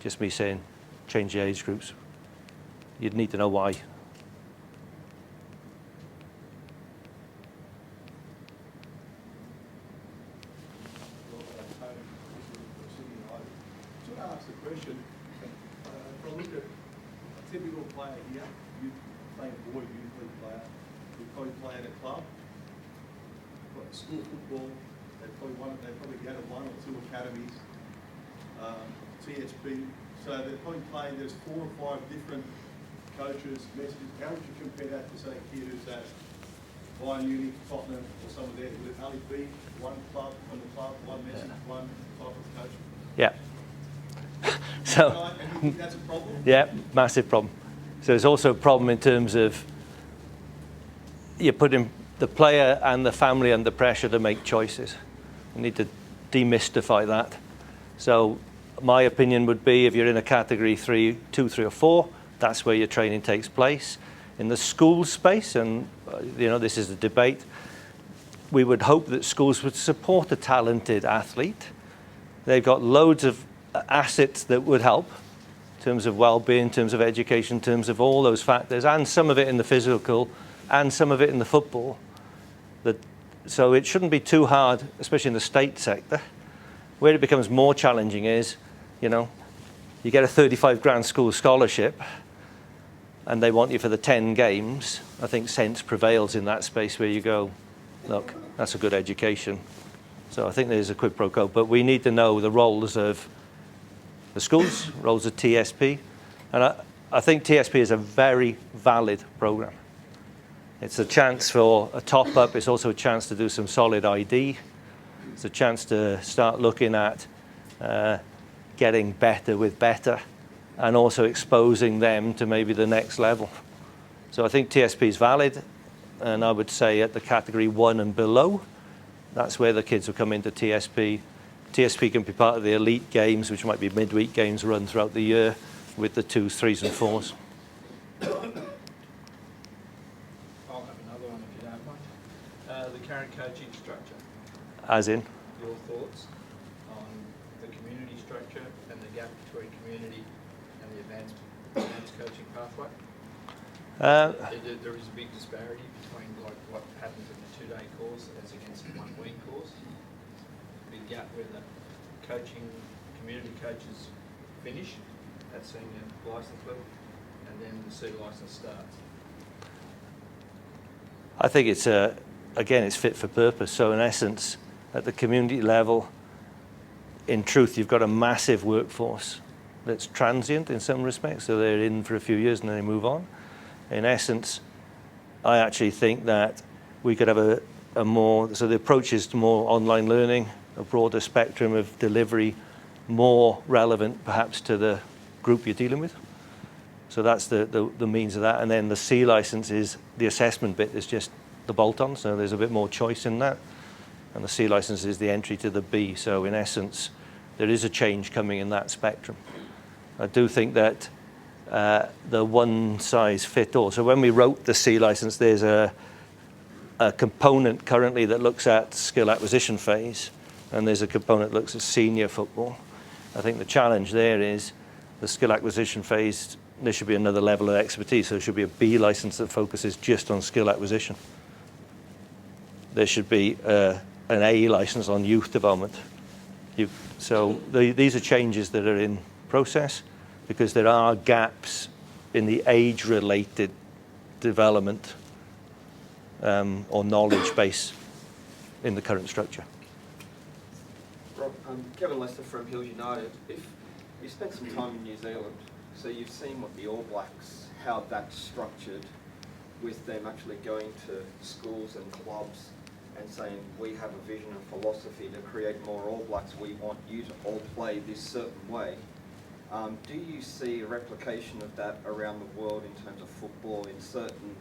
just me saying change the age groups. You'd need to know why. Question. If I look at a typical player here, youth playing boy, youth league player, you probably play at a club, but school football, they probably go to 1 or 2 academies, TSB, so they're probably playing, there's 4 or 5 different coaches, messages. How would you compare that to say a kid who's at Bayern Munich, Tottenham, or some of that, would it only be one club from the club, one message, one type of coach? Yeah. So, And you think that's a problem? yeah, massive problem. So there's also a problem in terms of you're putting the player and the family under pressure to make choices. We need to demystify that. So my opinion would be if you're in a category 3, 2, 3 or 4, that's where your training takes place. In the school space, and this is a debate, we would hope that schools would support a talented athlete. They've got loads of assets that would help in terms of well-being, in terms of education, in terms of all those factors, and some of it in the physical, and some of it in the football. So it shouldn't be too hard, especially in the state sector. Where it becomes more challenging is, you get a 35 grand school scholarship, and they want you for the 10 games. I think sense prevails in that space where you go, look, that's a good education. So I think there's a quid pro quo, but we need to know the roles of the schools, roles of TSP, and I think TSP is a very valid program. It's a chance for a top-up. It's also a chance to do some solid ID. It's a chance to start looking at getting better with better, and also exposing them to maybe the next level. So I think TSP is valid, and I would say at the category 1 and below, that's where the kids will come into TSP. TSP can be part of the elite games, which might be midweek games run throughout the year with the 2s, 3s and 4s. I'll have another one if you don't mind. The current coaching structure. As in? Your thoughts on the community structure and the gap between community and the advanced coaching pathway? There is a big disparity between what happens in the 2-day course as against the 1-week course. Big gap where the community coaches finish at senior licence level, and then the C licence starts. I think it's again, it's fit for purpose. So in essence, at the community level, in truth, you've got a massive workforce that's transient in some respects. So they're in for a few years and then they move on. In essence, I actually think that we could have a more, so the approach is to more online learning, a broader spectrum of delivery, more relevant perhaps to the group you're dealing with. So that's the means of that. And then the C license is the assessment bit is just the bolt-on, so there's a bit more choice in that. And the C license is the entry to the B. So in essence, there is a change coming in that spectrum. I do think that the one-size-fits-all. So when we wrote the C license, there's a component currently that looks at skill acquisition phase, and there's a component that looks at senior football. I think the challenge there is the skill acquisition phase, there should be another level of expertise. So there should be a B license that focuses just on skill acquisition. There should be an A license on youth development. So these are changes that are in process because there are gaps in the age-related development or knowledge base in the current structure. Rob, Kevin Lester from Hills United. If you spent some time in New Zealand, so you've seen what the All Blacks, how that's structured with them actually going to schools and clubs and saying, we have a vision and philosophy to create more All Blacks, we want you to all play this certain way. Do you see a replication of that around the world in terms of football in certain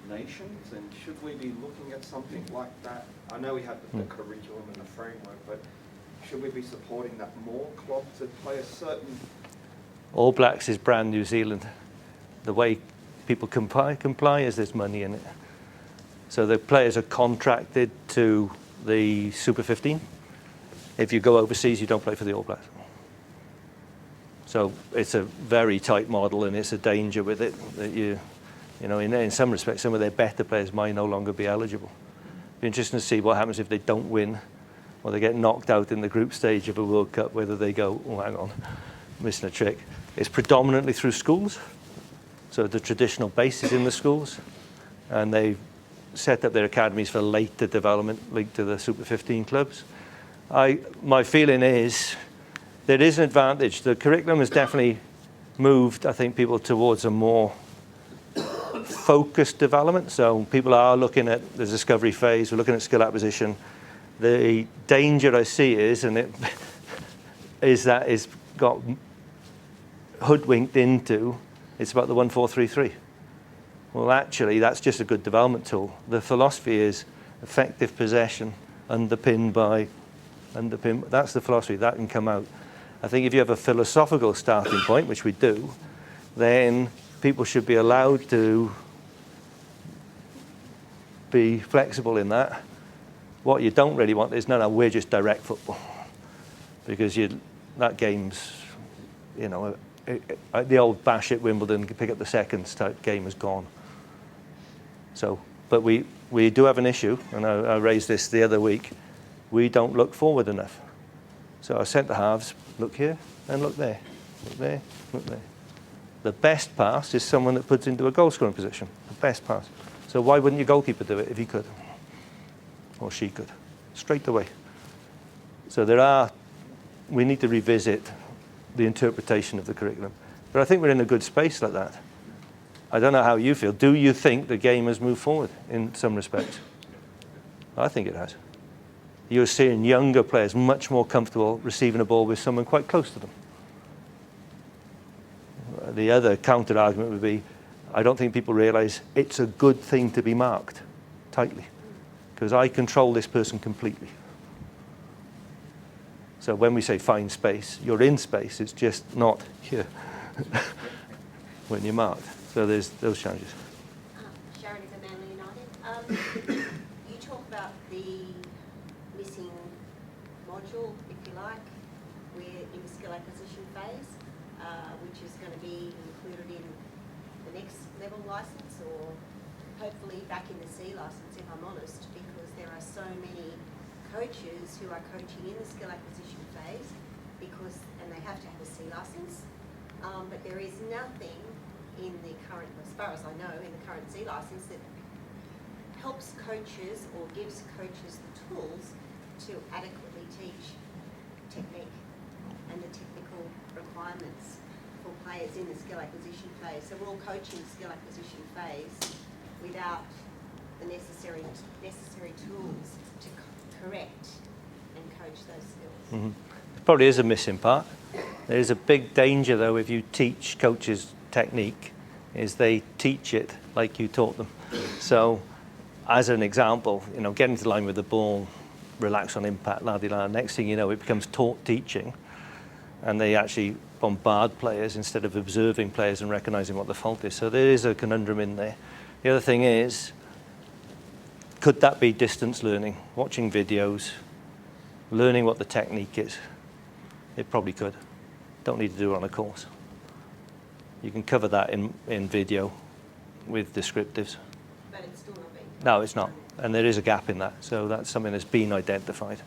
nations? And should we be looking at something like that? I know we have the curriculum and the framework, but should we be supporting that more clubs that play a certain... All Blacks is brand New Zealand. The way people comply is there's money in it. So the players are contracted to the Super 15. If you go overseas, you don't play for the All Blacks. So it's a very tight model, and it's a danger with it that in some respects, some of their better players might no longer be eligible. It'd be interesting to see what happens if they don't win, or they get knocked out in the group stage of a World Cup, whether they go, oh, hang on, missing a trick. It's predominantly through schools. So the traditional base is in the schools, and they set up their academies for later development linked to the Super 15 clubs. My feeling is there is an advantage. The curriculum has definitely moved, I think, people towards a more focused development. So people are looking at the discovery phase, we're looking at skill acquisition. The danger I see is, and it is that it's got hoodwinked into, it's about the 1-4-3-3. Well, actually, that's just a good development tool. The philosophy is effective possession underpinned by, that's the philosophy, that can come out. I think if you have a philosophical starting point, which we do, then people should be allowed to be flexible in that. What you don't really want is, no, we're just direct football. Because that game's, you know, the old bash at Wimbledon, pick up the seconds type game is gone. So, but we do have an issue, and I raised this the other week. We don't look forward enough. So our centre halves look here and look there, look there, look there. The best pass is someone that puts into a goal scoring position. The best pass. So why wouldn't your goalkeeper do it if he could, or she could, straight away? So we need to revisit the interpretation of the curriculum. But I think we're in a good space like that. I don't know how you feel. Do you think the game has moved forward in some respects? I think it has. You're seeing younger players much more comfortable receiving a ball with someone quite close to them. The other counter argument would be, I don't think people realise it's a good thing to be marked tightly, because I control this person completely. So when we say find space, you're in space, it's just not here when you're marked. So there's those challenges. Sharon is a Manly United. You talk about the missing module, if you like, we're in the skill acquisition phase, which is going to be included in the next level licence, or hopefully back in the C licence, if I'm honest, because there are so many coaches who are coaching in the skill acquisition phase, and they have to have a C licence, but there is nothing in the current, as far as I know, in the current C licence that helps coaches or gives coaches the tools to adequately teach technique and the technical requirements for players in the skill acquisition phase. So we're all coaching the skill acquisition phase without the necessary tools to correct and coach those skills. Mm-hmm. It probably is a missing part. There is a big danger, though, if you teach coaches technique, is they teach it like you taught them. So, as an example, you know, getting to line with the ball, relax on impact, la-di-la. Next thing you know, it becomes taught teaching, and they actually bombard players instead of observing players and recognising what the fault is. So there is a conundrum in there. The other thing is, could that be distance learning, watching videos, learning what the technique is? It probably could. Don't need to do it on a course. You can cover that in video with descriptives. But it's still not being done. No, it's not. And there is a gap in that. So that's something that's been identified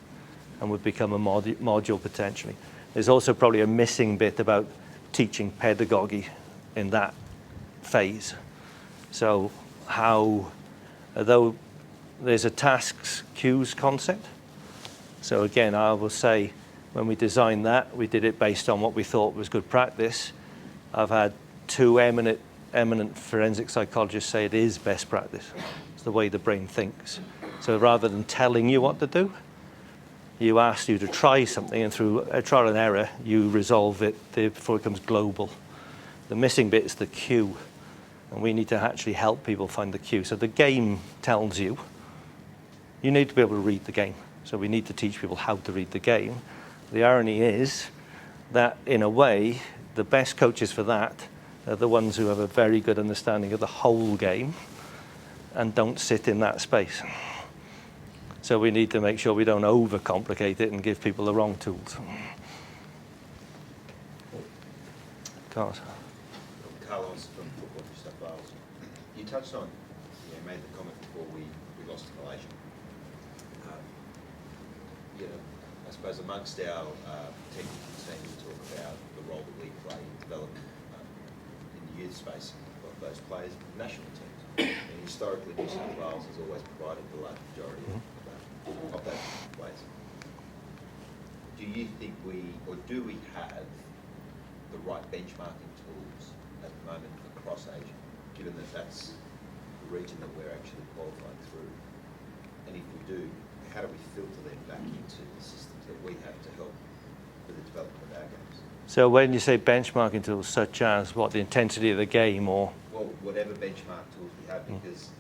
and would become a module potentially. There's also probably a missing bit about teaching pedagogy in that phase. So although there's a tasks cues concept. So again, I will say, when we designed that, we did it based on what we thought was good practice. I've had two eminent forensic psychologists say it is best practice. It's the way the brain thinks. So rather than telling you what to do, you ask you to try something, and through a trial and error, you resolve it before it becomes global. The missing bit is the cue, and we need to actually help people find the cue. So the game tells you, you need to be able to read the game. So we need to teach people how to read the game. The irony is that, in a way, the best coaches for that are the ones who have a very good understanding of the whole game and don't sit in that space. So we need to make sure we don't overcomplicate it and give people the wrong tools. Carlos from Football New South Wales. You touched on, you made the comment before we lost to Malaysia. I suppose amongst our technical team, we talk about the role that we play in development in the youth space of those players, national teams. And historically, New South Wales has always provided the large majority of those players. Do you think do we have the right benchmarking tools at the moment across Asia, given that that's region that we're actually qualifying through? And if we do, how do we filter them back into the systems that we have to help with the development of our games? So when you say benchmarking tools, such as what, the intensity of the game, or? Well, whatever benchmark tools we have, because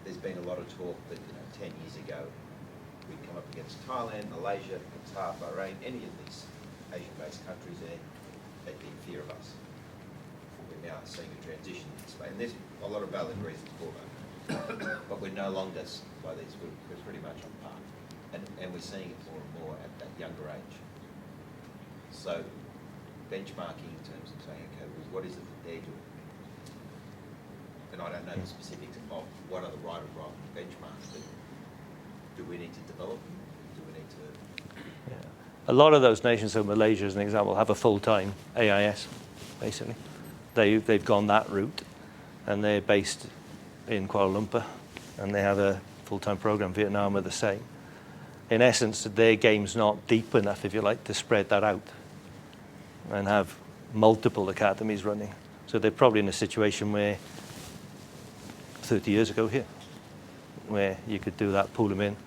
there's been a lot of talk that 10 years ago we'd come up against Thailand, Malaysia, Qatar, Bahrain, any of these Asian-based countries there, they'd be in fear of us. We're now seeing a transition in this way, and there's a lot of valid reasons for that. But we're no longer by these, we're pretty much on par. And we're seeing it more and more at that younger age. So benchmarking in terms of saying, okay, well, what is it that they're doing? And I don't know the specifics of what are the right and wrong benchmarks, but do we need to develop them? Do we need to? Yeah. A lot of those nations, so Malaysia as an example, have a full-time AIS, basically. They've gone that route, and they're based in Kuala Lumpur, and they have a full-time program. Vietnam are the same. In essence, their game's not deep enough, if you like, to spread that out and have multiple academies running. So they're probably in a situation where 30 years ago here, where you could do that, pull them in.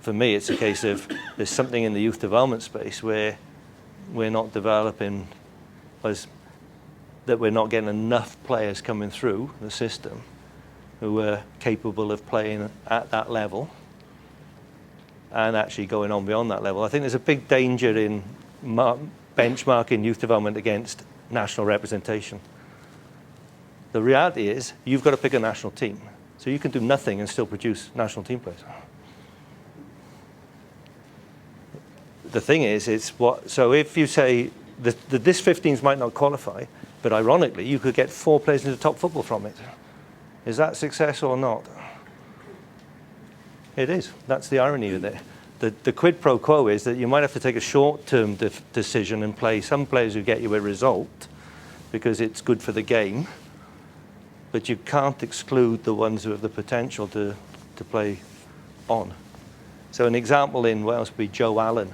For me, it's a case of there's something in the youth development space where we're not developing, that we're not getting enough players coming through the system who are capable of playing at that level and actually going on beyond that level. I think there's a big danger in benchmarking youth development against national representation. The reality is you've got to pick a national team. So you can do nothing and still produce national team players. The thing is, so if you say this 15s might not qualify, but ironically, you could get 4 players into top football from it. Is that success or not? It is. That's the irony of it. The quid pro quo is that you might have to take a short-term decision and play some players who get you a result because it's good for the game, but you can't exclude the ones who have the potential to play on. So an example in Wales would be Joe Allen.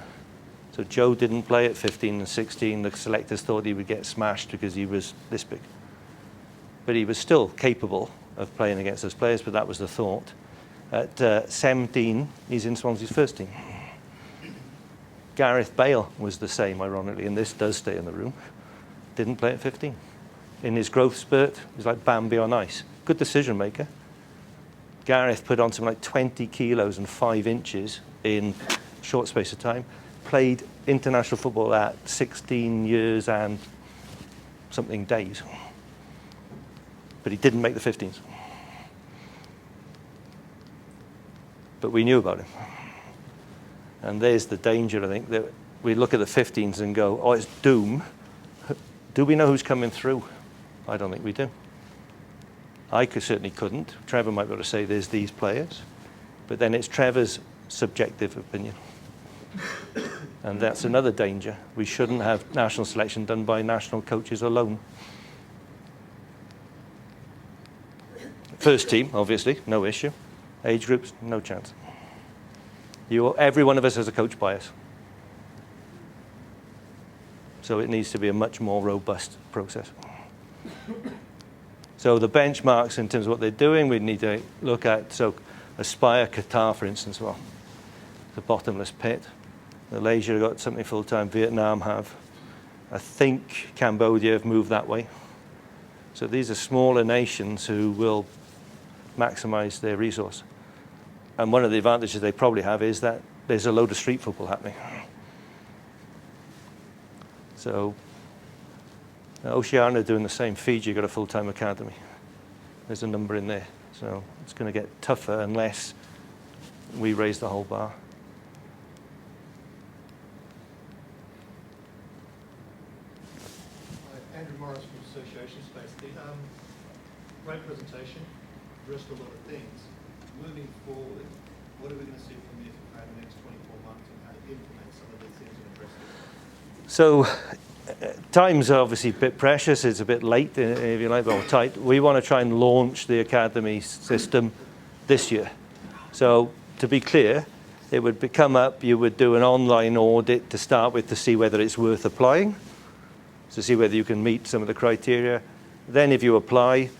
So Joe didn't play at 15 and 16. The selectors thought he would get smashed because he was this big. But he was still capable of playing against those players, but that was the thought. At 17, he's in Swansea's first team. Gareth Bale was the same, ironically, and this does stay in the room. Didn't play at 15. In his growth spurt, he was like Bambi on ice. Good decision maker. Gareth put on something like 20 kilos and 5 inches in a short space of time. Played international football at 16 years and something days. But he didn't make the 15s. But we knew about him. And there's the danger, I think, that we look at the 15s and go, oh, it's doom. Do we know who's coming through? I don't think we do. I certainly couldn't. Trevor might be able to say there's these players. But then it's Trevor's subjective opinion. And that's another danger. We shouldn't have national selection done by national coaches alone. First team, obviously, no issue. Age groups, no chance. Every one of us has a coach bias. So it needs to be a much more robust process. So the benchmarks in terms of what they're doing, we need to look at, so Aspire Qatar, for instance, well, the bottomless pit. Malaysia have got something full-time, Vietnam have. I think Cambodia have moved that way. So these are smaller nations who will maximize their resource. And one of the advantages they probably have is that there's a load of street football happening. So Oceania are doing the same. Fiji got a full-time academy. There's a number in there. So it's going to get tougher unless we raise the whole bar. Andrew Morris from Association Space. Great presentation, addressed a lot of things. Moving forward, what are we going to see from the FFA in the next 24 months and how to implement some of these things and address them? So time's obviously a bit precious. It's a bit late, if you like, or tight. We want to try and launch the academy system this year. So to be clear, it would come up, you would do an online audit to start with to see whether it's worth applying, to see whether you can meet some of the criteria. Then if you apply,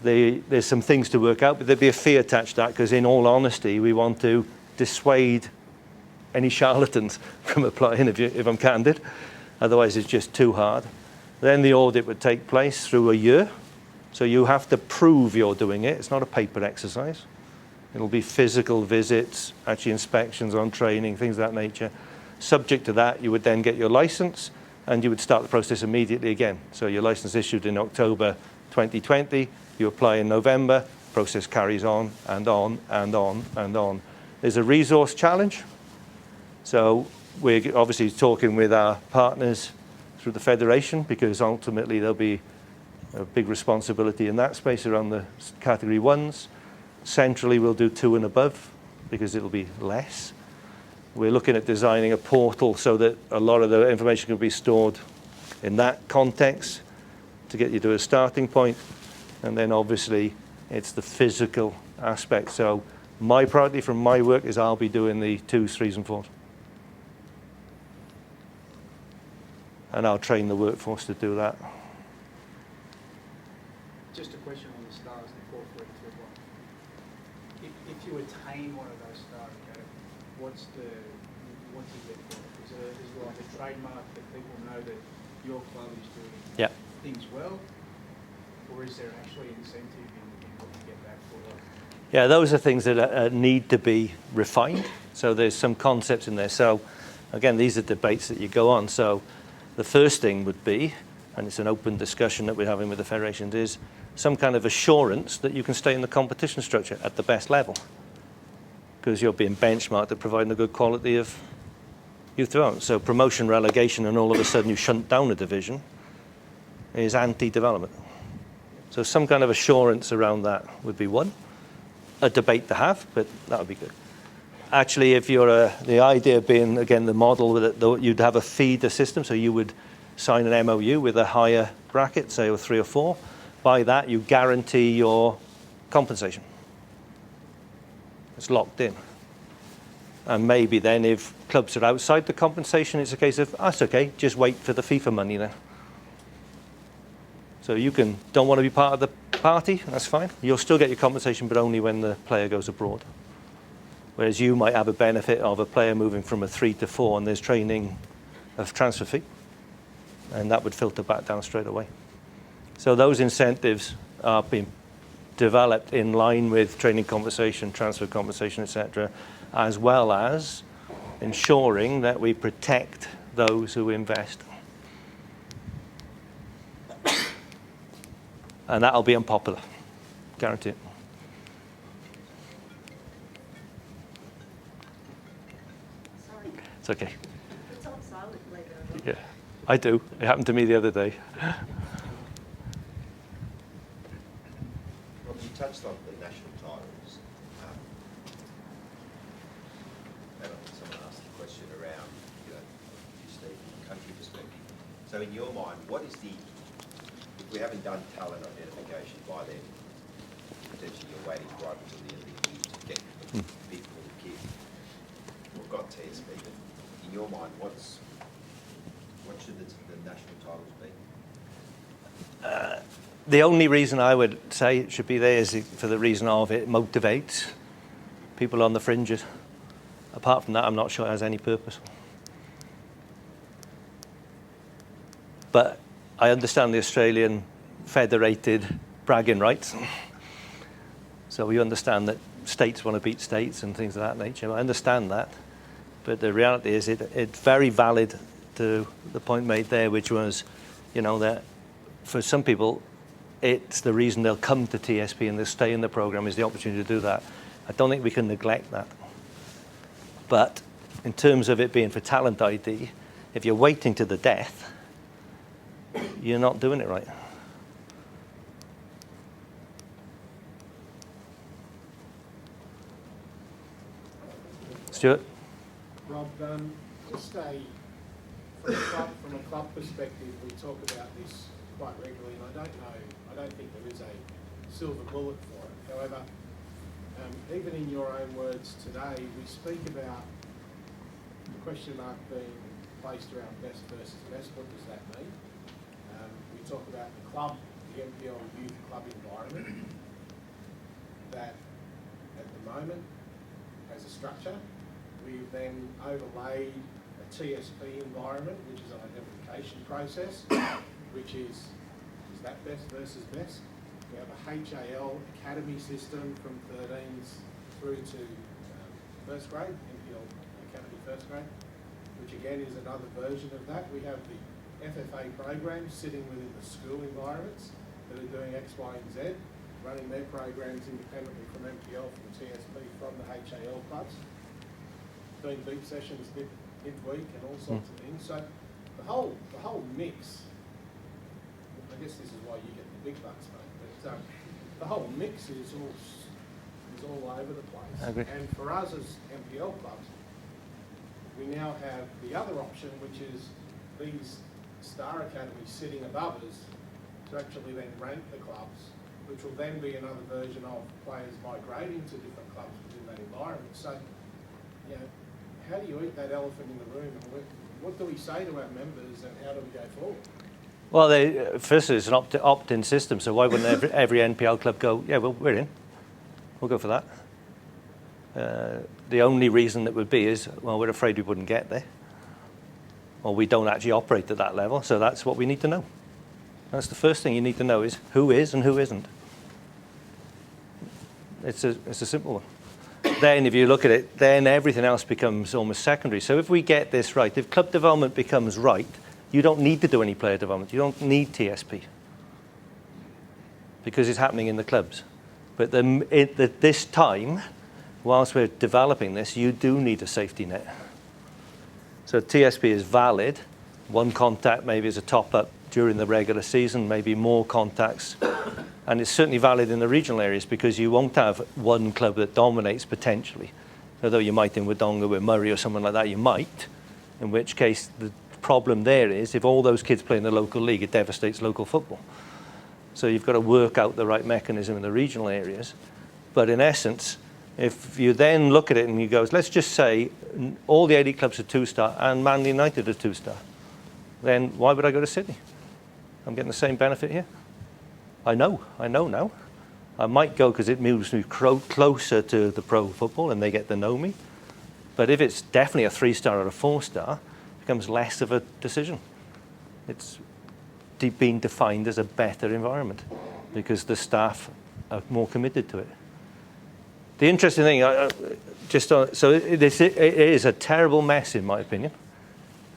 there's some things to work out, but there'd be a fee attached to that, because in all honesty, we want to dissuade any charlatans from applying, if I'm candid. Otherwise, it's just too hard. Then the audit would take place through a year. So you have to prove you're doing it. It's not a paper exercise. It'll be physical visits, actually inspections on training, things of that nature. Subject to that, you would then get your license, and you would start the process immediately again. So your license issued in October 2020, you apply in November, process carries on and on and on and on. There's a resource challenge. So we're obviously talking with our partners through the Federation, because ultimately there'll be a big responsibility in that space around the category 1s. Centrally, we'll do 2 and above, because it'll be less. We're looking at designing a portal so that a lot of the information can be stored in that context to get you to a starting point. And then obviously it's the physical aspect. So my priority from my work is I'll be doing the 2s, 3s and 4s. And I'll train the workforce to do that. Just a question on the stars and 443 one. If you attain one of those star academies, what do you get for it? Is it like a trademark that people know that your club is doing things well? Or is there actually incentive in what you get back for it? Yeah, those are things that need to be refined. So there's some concepts in there. So again, these are debates that you go on. So the first thing would be, and it's an open discussion that we're having with the federations, is some kind of assurance that you can stay in the competition structure at the best level, because you're being benchmarked at providing a good quality of youth development. So promotion, relegation, and all of a sudden you shunt down a division is anti-development. So some kind of assurance around that would be one. A debate to have, but that would be good. Actually, if you're the idea being, again, the model that you'd have a feeder system, so you would sign an MOU with a higher bracket, say a 3 or 4. By that, you guarantee your compensation. It's locked in. And maybe then if clubs are outside the compensation, it's a case of, that's okay, just wait for the FIFA money then. So you don't want to be part of the party, that's fine. You'll still get your compensation, but only when the player goes abroad. Whereas you might have a benefit of a player moving from a 3 to 4, and there's training of transfer fee. And that would filter back down straight away. So those incentives are being developed in line with training compensation, transfer compensation, etc., as well as ensuring that we protect those who invest. And that'll be unpopular, guarantee it. Sorry, It's okay. it's on silent, believe it or not. Yeah, I do. It happened to me the other day. Rob, you touched on the national titles. And someone asked a question around, just the country perspective. So in your mind, what is if we haven't done talent identification by then, potentially you're waiting right until the end of the year to get the big pool of kids. We've got TSB, but in your mind, what should the national titles be? The only reason I would say it should be there is for the reason of it motivates people on the fringes. Apart from that, I'm not sure it has any purpose. But I understand the Australian federated bragging rights. So we understand that states want to beat states and things of that nature. I understand that. But the reality is it's very valid to the point made there, which was, that for some people, it's the reason they'll come to TSP and they'll stay in the program is the opportunity to do that. I don't think we can neglect that. But in terms of it being for talent ID, if you're waiting to the death, you're not doing it right. Stuart? Rob, from a club perspective, we talk about this quite regularly, and I don't think there is a silver bullet for it. However, even in your own words today, we speak about the question mark being placed around best versus best. What does that mean? We talk about the club the NPL youth club environment that at the moment, as a structure, we've then overlaid a TSP environment, which is an identification process, which is that best versus best? We have a HAL academy system from 13s through to first grade, NPL Academy first grade, which again is another version of that. We have the FFA programs sitting within the school environments that are doing X, Y, and Z, running their programs independently from NPL, from TSP, from the HAL clubs, doing beat sessions midweek and all sorts of things. So the whole mix, I guess this is why you get the big bucks, mate, but the whole mix is all over the place. I agree. And for us as NPL clubs, we now have the other option, which is these star academies sitting above us to actually then rank the clubs, which will then be another version of players migrating to different clubs within that environment. So, you know, how do you eat that elephant in the room? And what do we say to our members, and how do we go forward? Well, firstly, it's an opt-in system, so why wouldn't every NPL club go, yeah, well, we're in. We'll go for that. The only reason that would be is, well, we're afraid we wouldn't get there. Or we don't actually operate at that level, so that's what we need to know. That's the first thing you need to know, is who is and who isn't. It's a simple one. Then if you look at it, then everything else becomes almost secondary. So if we get this right, if club development becomes right, you don't need to do any player development. You don't need TSP because it's happening in the clubs. But at this time, whilst we're developing this, you do need a safety net. So TSP is valid. One contact maybe as a top-up during the regular season, maybe more contacts. And it's certainly valid in the regional areas because you won't have one club that dominates potentially. Although you might in Wodonga with Murray or someone like that, you might. In which case, the problem there is if all those kids play in the local league, it devastates local football. So you've got to work out the right mechanism in the regional areas. But in essence, if you then look at it and you go, let's just say all the A-League clubs are 2-star and Manly United are 2-star, then why would I go to Sydney? I'm getting the same benefit here. I know now. I might go because it moves me closer to the pro football and they get to know me. But if it's definitely a 3-star or a 4-star, it becomes less of a decision. It's been defined as a better environment because the staff are more committed to it. The interesting thing, so it is a terrible mess in my opinion.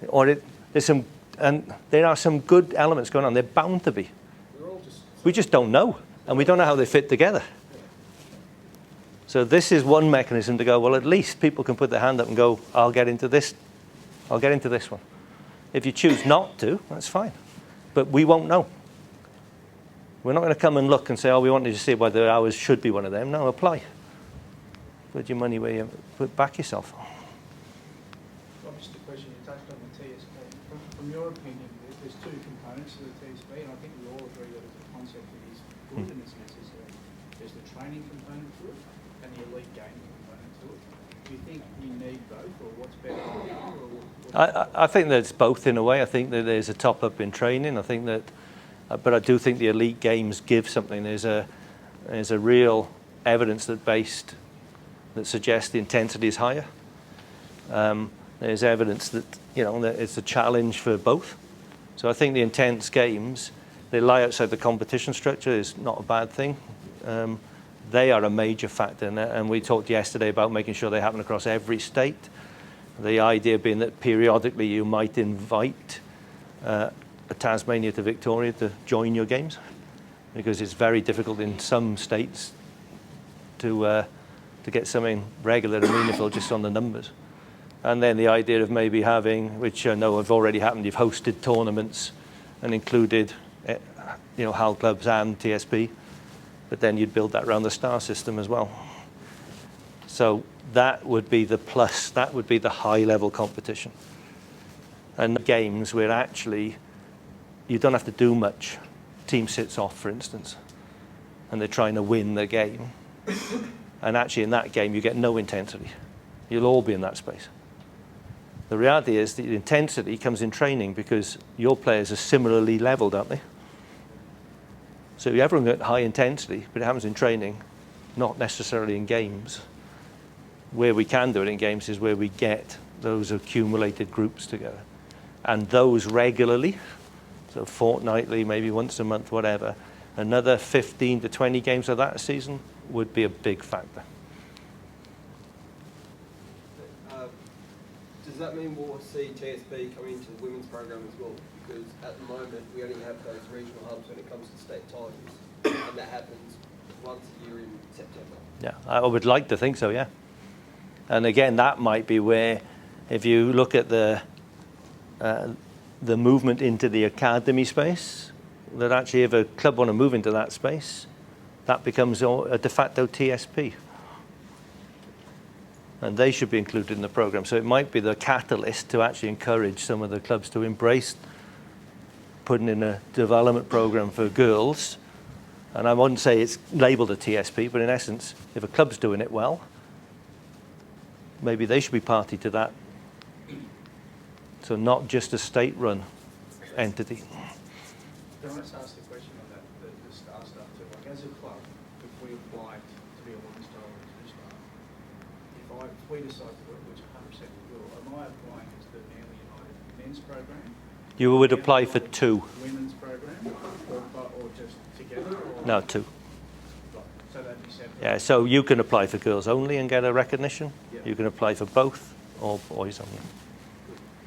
There are some good elements going on. They're bound to be. We just don't know, and we don't know how they fit together. So this is one mechanism to go, well, at least people can put their hand up and go, I'll get into this one. If you choose not to, that's fine. But we won't know. We're not going to come and look and say, oh, we wanted to see whether ours should be one of them. No, apply. Put your money where you back yourself. Just a question, you touched on the TSP. From your opinion, there's two components to the TSP, and I think we all agree that it's a concept that is good and it's necessary. There's the training component to it and the elite gaming component to it. Do you think we need both, or what's better for you? I think that it's both in a way. I think that there's a top-up in training. I think that, but I do think the elite games give something. There's a real evidence that suggests the intensity is higher. There's evidence that that it's a challenge for both. So I think the intense games, they lie outside the competition structure, is not a bad thing. They are a major factor, and we talked yesterday about making sure they happen across every state. The idea being that periodically you might invite a Tasmania to Victoria to join your games, because it's very difficult in some states to get something regular and meaningful just on the numbers. And then the idea of maybe having, which I know have already happened, you've hosted tournaments and included HAL clubs and TSP, but then you'd build that around the star system as well. So that would be the plus, that would be the high level competition. And games where actually you don't have to do much. Team sits off, for instance, and they're trying to win the game. And actually in that game you get no intensity. You'll all be in that space. The reality is the intensity comes in training because your players are similarly leveled, aren't they? So everyone got high intensity, but it happens in training, not necessarily in games. Where we can do it in games is where we get those accumulated groups together. And those regularly, so fortnightly, maybe once a month, whatever, another 15 to 20 games of that a season would be a big factor. Does that mean we'll see TSB coming into the women's program as well? Because at the moment, we only have those regional hubs when it comes to state titles, and that happens once a year in September. Yeah, I would like to think so, yeah. And again, that might be where, if you look at the movement into the academy space, that actually if a club want to move into that space, that becomes a de facto TSP. And they should be included in the program. So it might be the catalyst to actually encourage some of the clubs to embrace putting in a development program for girls. And I wouldn't say it's labeled a TSP, but in essence, if a club's doing it well, maybe they should be party to that. So not just a state-run entity. Can I just ask the question on that, the star stuff too? Like as a club, if we apply to be a one-star or a two-star, if we decide to work, which 100% we will, am I applying to the Manly United men's program? You would apply for two. Women's program, or just together? Or? No, two. Right. So that'd be separate. Yeah, so you can apply for girls only and get a recognition. Yeah. You can apply for both or boys only.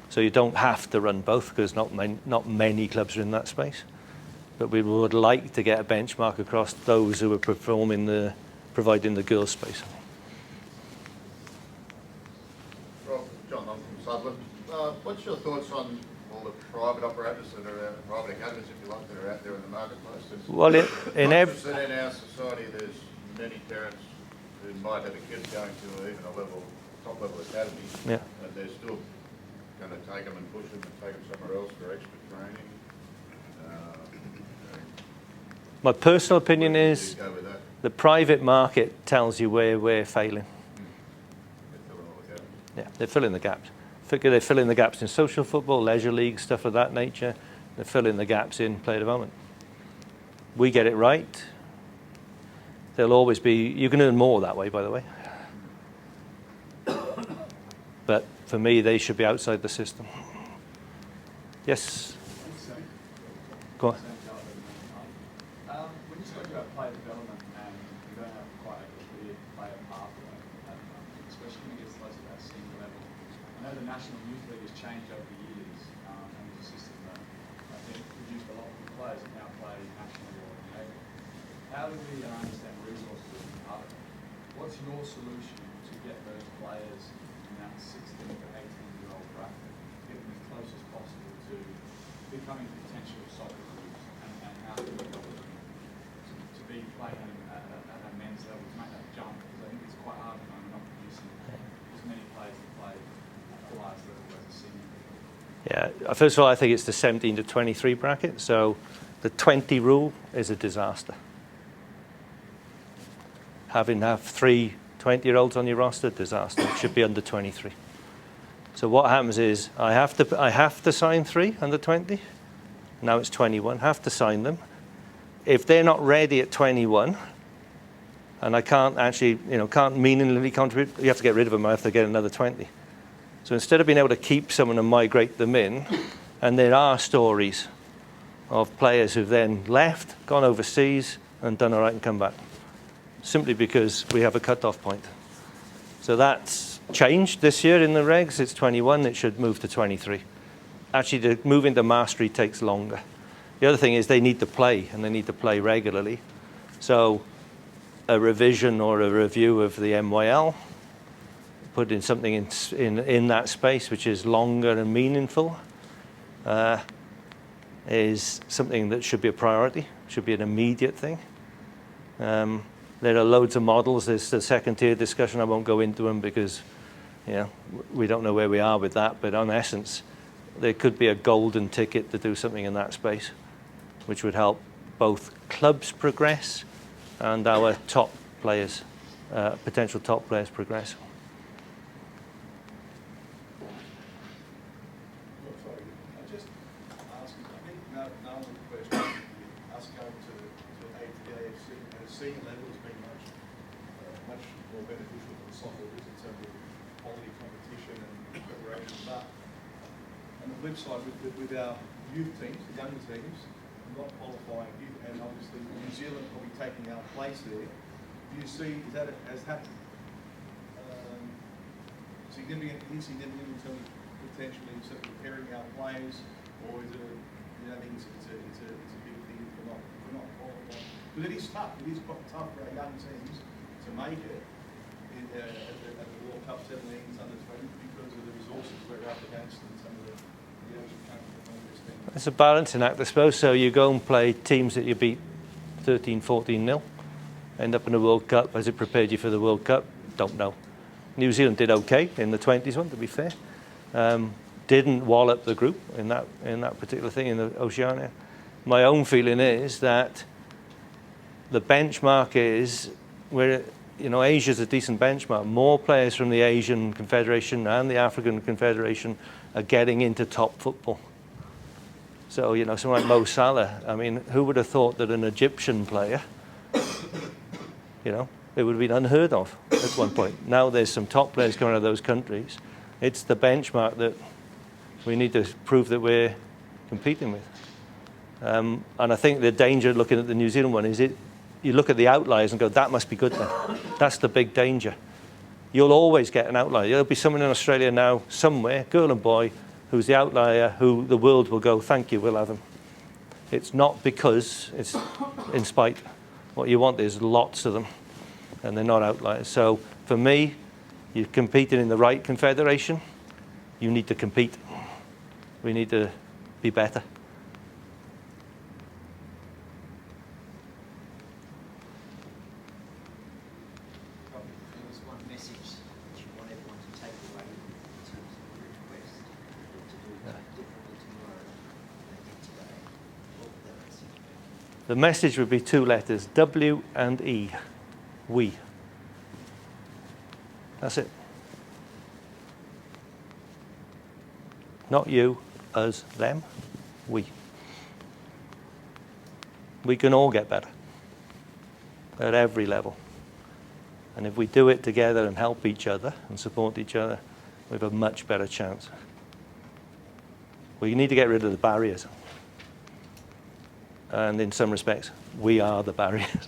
So you don't have to run both because not many clubs are in that space. But we would like to get a benchmark across those who are providing the girls space. Rob, John, I'm from Sutherland. What's your thoughts on all the private operators that are out, private academies, if you like, that are out there in the marketplace? Well, in our society, there's many parents who might have a kid going to even a top level academy, yeah. and they're still going to take them and push them and take them somewhere else for extra training. My personal opinion Where do is you go with that? the private market tells you where we're failing. They're filling all the gaps. Yeah, they're filling the gaps. They're filling the gaps in social football, leisure league, stuff of that nature. They're filling the gaps in player development. We get it right. There'll always be, you can earn more that way, by the way. But for me, they should be outside the system. Yes? Go on. When you spoke about player development and you don't have quite a clear player pathway, especially when it gets close to that senior level. I know the National Youth League has changed over the years, and there's a system that I think produced a lot of good players that now play nationally or in A-League. How do we understand resources as part of it? What's your solution to get those players in that 16 to 18-year-old bracket, get them as close as possible to becoming potential soccer groups, and how do we help them to be playing at a men's level to make that jump? Because I think it's quite hard when I'm not producing as many players that play at the highest level as a senior. Yeah, first of all, I think it's the 17 to 23 bracket. So the 20 rule is a disaster. Having 3 20-year-olds on your roster, disaster. It should be under 23. So what happens is I have to sign 3 under 20. Now it's 21. Have to sign them. If they're not ready at 21, and I can't actually, can't meaningfully contribute, you have to get rid of them. I have to get another 20. So instead of being able to keep someone and migrate them in, and there are stories of players who've then left, gone overseas, and done all right and come back, simply because we have a cut-off point. So that's changed this year in the regs. It's 21. It should move to 23. Actually, moving to mastery takes longer. The other thing is they need to play, and they need to play regularly. So a revision or a review of the MYL, put in something in that space which is longer and meaningful, is something that should be a priority, should be an immediate thing. There are loads of models. There's the second tier discussion. I won't go into them because we don't know where we are with that. But in essence, there could be a golden ticket to do something in that space, which would help both clubs progress and our top players, potential top players progress. I just ask, I think no one would question us going to the AFC at a senior level has been much more beneficial for the soccer leagues in terms of quality competition and preparation. But on the flip side, with our youth teams, the younger teams, not qualifying, and obviously New Zealand probably taking our place there, do you see that it has had significant, insignificant in terms of potentially sort of preparing our players, or is it, you know, I think it's a big thing if we're not qualifying? Because it is tough. It is quite tough for our young teams to make it at the World Cup 17s under 20 because of the resources we're up against and some of the Asian countries. It's a balancing act, I suppose. So you go and play teams that you beat 13-14-0, end up in the World Cup. Has it prepared you for the World Cup? Don't know. New Zealand did okay in the 20s one, to be fair. Didn't wallop the group in that particular thing in the Oceania. My own feeling is that the benchmark is where, you know, Asia's a decent benchmark. More players from the Asian Confederation and the African Confederation are getting into top football. So, you know, someone like Mo Salah, I mean, who would have thought that an Egyptian player, you know, it would have been unheard of at one point. Now there's some top players coming out of those countries. It's the benchmark that we need to prove that we're competing with. And I think the danger looking at the New Zealand one is you look at the outliers and go, that must be good then. That's the big danger. You'll always get an outlier. There'll be someone in Australia now, somewhere, girl and boy, who's the outlier, who the world will go, thank you, we'll have him. It's not because it's in spite. What you want is lots of them, and they're not outliers. So for me, you're competing in the right confederation. You need to compete. We need to be better. There was one message that you want everyone to take away in terms of your request to do differently tomorrow than they did today. What would that message be? The message would be two letters, W and E. We. That's it. Not you, us, them. We. We can all get better at every level. And if we do it together and help each other and support each other, we have a much better chance. We need to get rid of the barriers. And in some respects, we are the barriers.